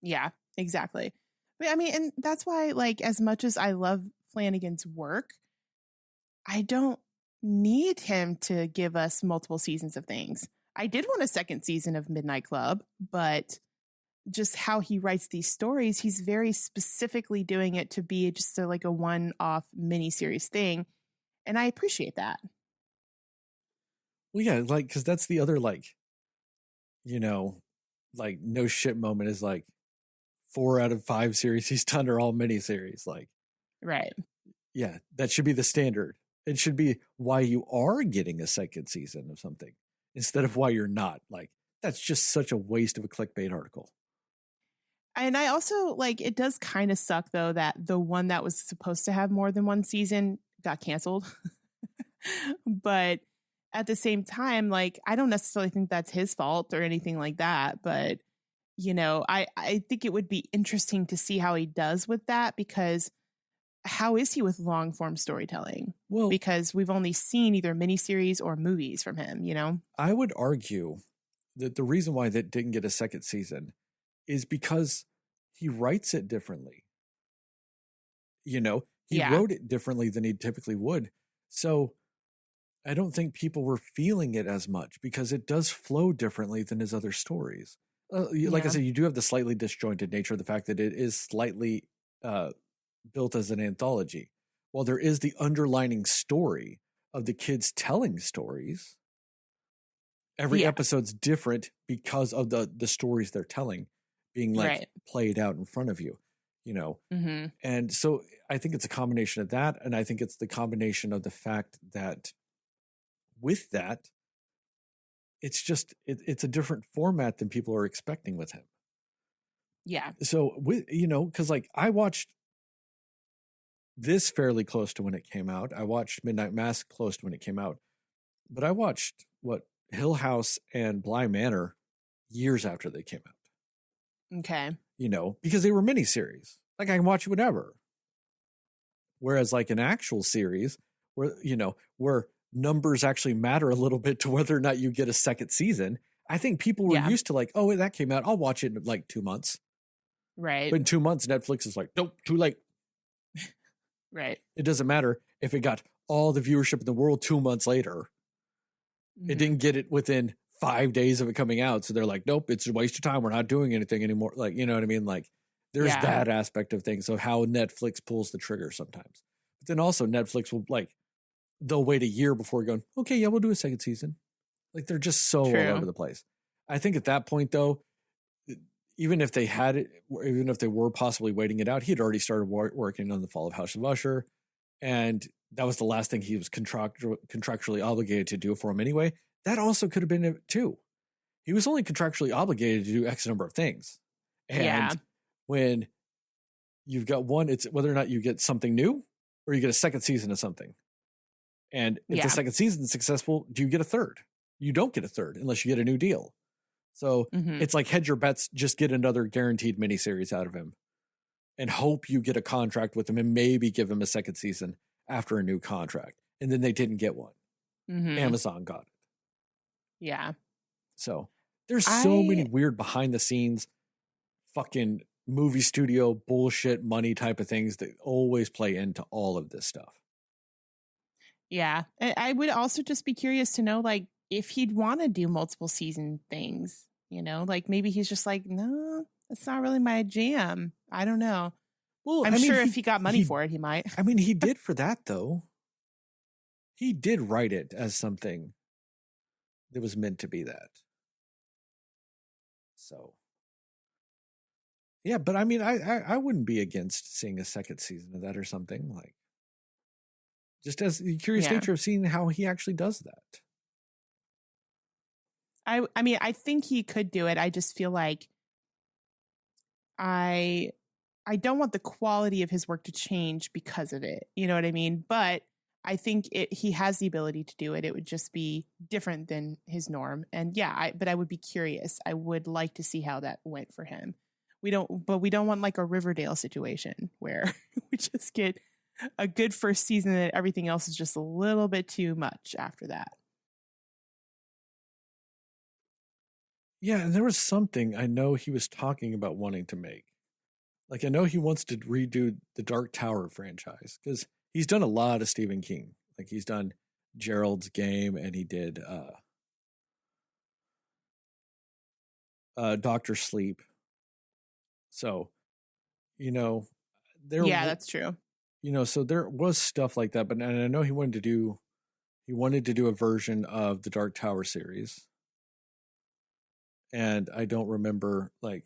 Yeah, exactly. But I mean, and that's why, like, as much as I love Flanagan's work, I don't need him to give us multiple seasons of things. I did want a second season of Midnight Club, but just how he writes these stories, he's very specifically doing it to be just like a one-off miniseries thing. And I appreciate that. Well, yeah, like, because that's the other, like, you know, like, no shit moment is like 4 out of 5 series he's done are all miniseries. Like, right. Yeah, that should be the standard. It should be why you are getting a second season of something instead of why you're not. Like, that's just such a waste of a clickbait article. And I also, like, it does kind of suck, though, that the one that was supposed to have more than one season got canceled. But at the same time, like, I don't necessarily think that's his fault or anything like that. But, you know, I think it would be interesting to see how he does with that, because how is he with long form storytelling? Well, because we've only seen either miniseries or movies from him, you know? I would argue that the reason why that didn't get a second season is because he writes it differently. You know, he wrote it differently than he typically would. So I don't think people were feeling it as much because it does flow differently than his other stories. Like I said, you do have the slightly disjointed nature of the fact that it is slightly built as an anthology. While there is the underlining story of the kids telling stories, every episode's different because of the stories they're telling being like played out in front of you, you know? Mm-hmm. And so I think it's a combination of that. And I think it's the combination of the fact that with that, it's just, it's a different format than people are expecting with him. Yeah. So with, you know, cause like I watched this fairly close to when it came out. I watched Midnight Mass close to when it came out, but I watched Hill House and Bly Manor years after they came out. Okay. You know, because they were miniseries. Like I can watch whatever. Whereas like an actual series where, you know, where numbers actually matter a little bit to whether or not you get a second season. I think people were used to like, oh, that came out. I'll watch it in like 2 months. Right. But in 2 months, Netflix is like, nope, too late. Right. It doesn't matter if it got all the viewership in the world 2 months later. Mm-hmm. It didn't get it within 5 days of it coming out. So they're like, nope, it's a waste of time. We're not doing anything anymore. Like, you know what I mean? Like there's that aspect of things. So how Netflix pulls the trigger sometimes. But then also Netflix will like, they'll wait a year before going, okay, yeah, we'll do a second season. Like they're just so all over the place. I think at that point though, even if they had it, even if they were possibly waiting it out, he had already started working on the Fall of House of Usher. And that was the last thing he was contractually obligated to do for him anyway. That also could have been it too. He was only contractually obligated to do X number of things. And when you've got one, it's whether or not you get something new or you get a second season of something. And if the second season is successful, do you get a third? You don't get a third unless you get a new deal. So it's like hedge your bets, just get another guaranteed miniseries out of him and hope you get a contract with him and maybe give him a second season after a new contract. And then they didn't get one. Amazon got it. Yeah. So there's so many weird behind the scenes fucking movie studio bullshit money type of things that always play into all of this stuff. Yeah. I would also just be curious to know, like, if he'd want to do multiple season things, you know, like maybe he's just like, no, that's not really my jam. I don't know. Well, I'm sure if he got money for it, he might. I mean, he did for that though. He did write it as something that was meant to be that. So, yeah, but I mean, I wouldn't be against seeing a second season of that or something, like, just as the curious Yeah. nature of seeing how he actually does that. I mean, I think he could do it. I just feel like I don't want the quality of his work to change because of it. You know what I mean? But I think he has the ability to do it. It would just be different than his norm. And yeah, but I would be curious. I would like to see how that went for him. We don't want like a Riverdale situation where we just get a good first season and everything else is just a little bit too much after that. Yeah, and there was something I know he was talking about wanting to make. Like, I know he wants to redo the Dark Tower franchise because he's done a lot of Stephen King. Like, he's done Gerald's Game and he did Doctor Sleep. So, That's true. So there was stuff like that, but and I know he wanted to do a version of the Dark Tower series. And I don't remember, like,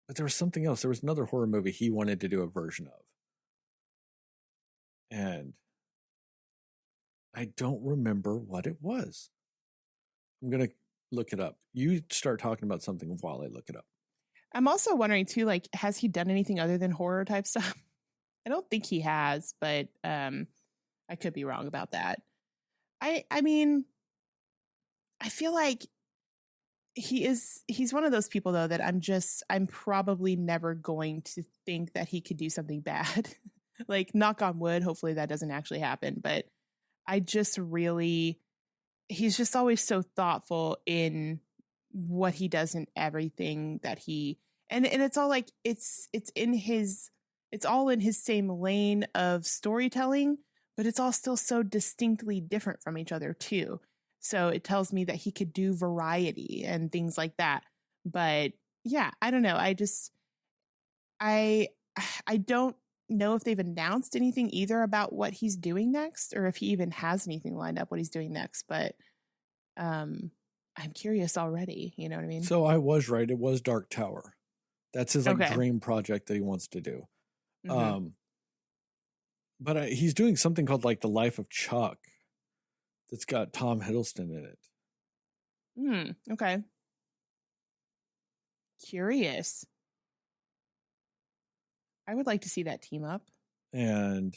but there was something else. There was another horror movie he wanted to do a version of. And I don't remember what it was. I'm going to look it up. You start talking about something while I look it up. I'm also wondering too, like, has he done anything other than horror type stuff? I don't think he has, but I could be wrong about that. I mean, I feel like he's one of those people though that I'm probably never going to think that he could do something bad. Like, knock on wood, hopefully that doesn't actually happen, but I just really, he's just always so thoughtful in what he does in everything that he, and it's all like, it's all in his same lane of storytelling, but it's all still so distinctly different from each other too. So it tells me that he could do variety and things like that. But yeah, I don't know. I don't know if they've announced anything either about what he's doing next, or if he even has anything lined up what he's doing next. But I'm curious already. You know what I mean? So I was right. It was Dark Tower. That's his dream project that he wants to do. Mm-hmm. But he's doing something called like The Life of Chuck. That's got Tom Hiddleston in it. Okay. Curious. I would like to see that team up. And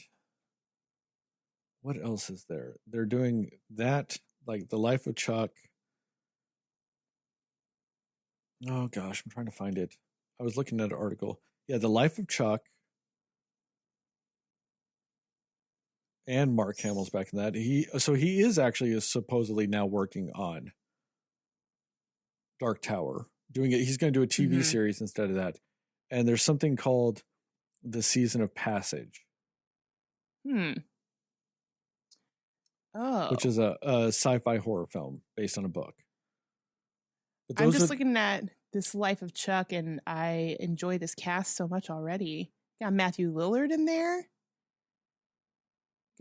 what else is there? They're doing that, like The Life of Chuck. Oh gosh, I'm trying to find it. I was looking at an article. Yeah, The Life of Chuck. And Mark Hamill's back in that. He is actually supposedly now working on Dark Tower, doing it. He's going to do a TV series instead of that. And there's something called The Season of Passage. Oh. Which is a sci-fi horror film based on a book. I'm just looking at this Life of Chuck, and I enjoy this cast so much already. Got Matthew Lillard in there.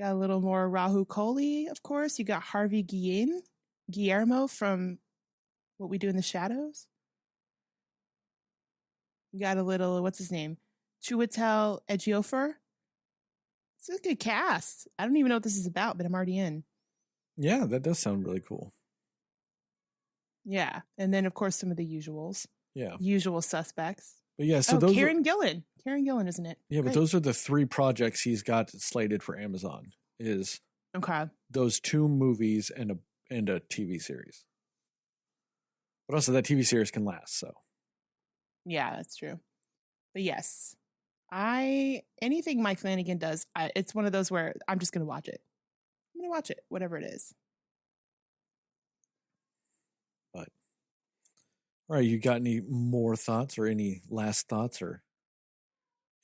Got a little more Rahul Kohli, of course. You got Harvey Guillermo from What We Do in the Shadows. You got a little, what's his name? Chiwetel Ejiofor. It's a good cast. I don't even know what this is about, but I'm already in. Yeah, that does sound really cool. Yeah. And then, of course, some of the usuals. Yeah. Usual suspects. But yeah, so those Karen Gillan. Karen Gillan, isn't it? Yeah, but those are the 3 projects he's got slated for Amazon. Is those 2 movies and a TV series. But also that TV series can last, so. Yeah, that's true. But yes, anything Mike Flanagan does, it's one of those where I'm just going to watch it. I'm going to watch it, whatever it is. But, all right, you got any more thoughts or any last thoughts or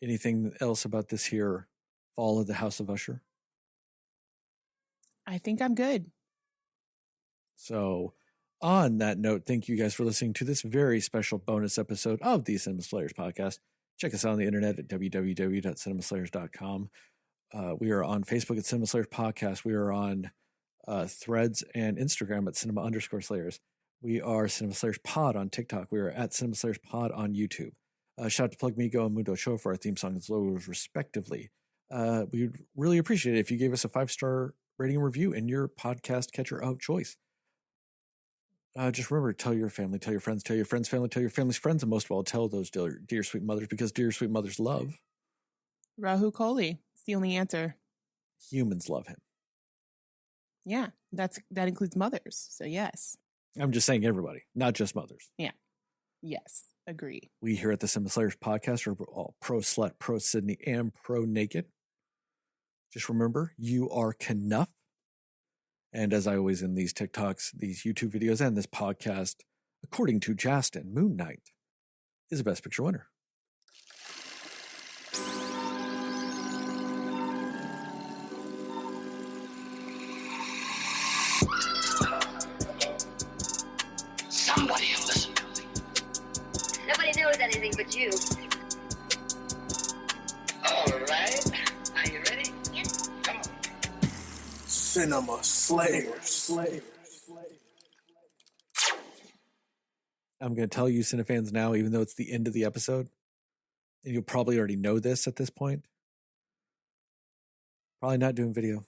anything else about this here fall of the House of Usher? I think I'm good. So, on that note, thank you guys for listening to this very special bonus episode of the Cinema Slayers podcast. Check us out on the internet at www.cinemaslayers.com. We are on Facebook at Cinema Slayers Podcast. We are on Threads and Instagram at Cinema_Slayers. We are Cinema Slayers Pod on TikTok. We are at Cinema Slayers Pod on YouTube. Shout out to Plug Migo and Mundo Show for our theme songs and logos, respectively. We'd really appreciate it if you gave us a 5-star rating and review in your podcast catcher of choice. Just remember, tell your family, tell your friends, tell your friends' family, tell your family's friends, and most of all, tell those dear sweet mothers, because dear sweet mothers love Rahu Kohli. It's the only answer. Humans love him. Yeah, that includes mothers. So yes. I'm just saying everybody, not just mothers. Yeah. Yes. Agree. We here at the Cinema Slayers podcast are all pro slut, pro Sydney, and pro naked. Just remember, you are Knuff. And as I always in these TikToks, these YouTube videos, and this podcast, according to Justin, Moon Knight is the Best Picture winner. Somebody will listen to me. Nobody knows anything but you. All right. Are you ready? Yes. Come on. Cinema Slayers. I'm going to tell you, Cinefans, now, even though it's the end of the episode, and you'll probably already know this at this point, probably not doing video.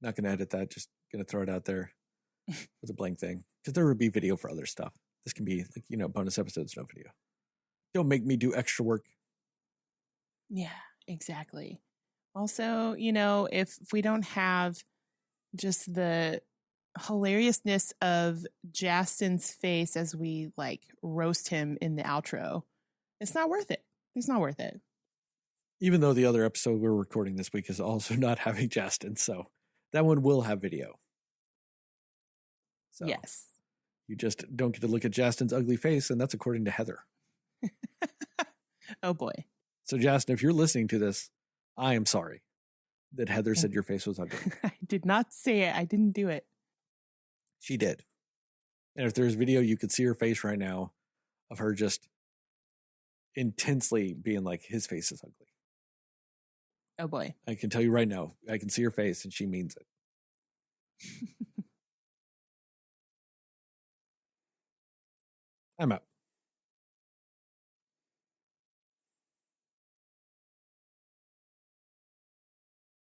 Not going to edit that, just going to throw it out there with a blank thing, because there would be video for other stuff. This can be, like, bonus episodes, no video. Don't make me do extra work. Yeah, exactly. Also, if we don't have just the hilariousness of Justin's face as we roast him in the outro, it's not worth it. It's not worth it. Even though the other episode we're recording this week is also not having Justin, so that one will have video. So yes. You just don't get to look at Justin's ugly face, and that's according to Heather. Oh boy. So Justin, if you're listening to this, I am sorry that Heather said your face was ugly. I did not say it. I didn't do it. She did. And if there's video, you could see her face right now of her just intensely being like, his face is ugly. Oh boy. I can tell you right now, I can see her face and she means it. I'm out.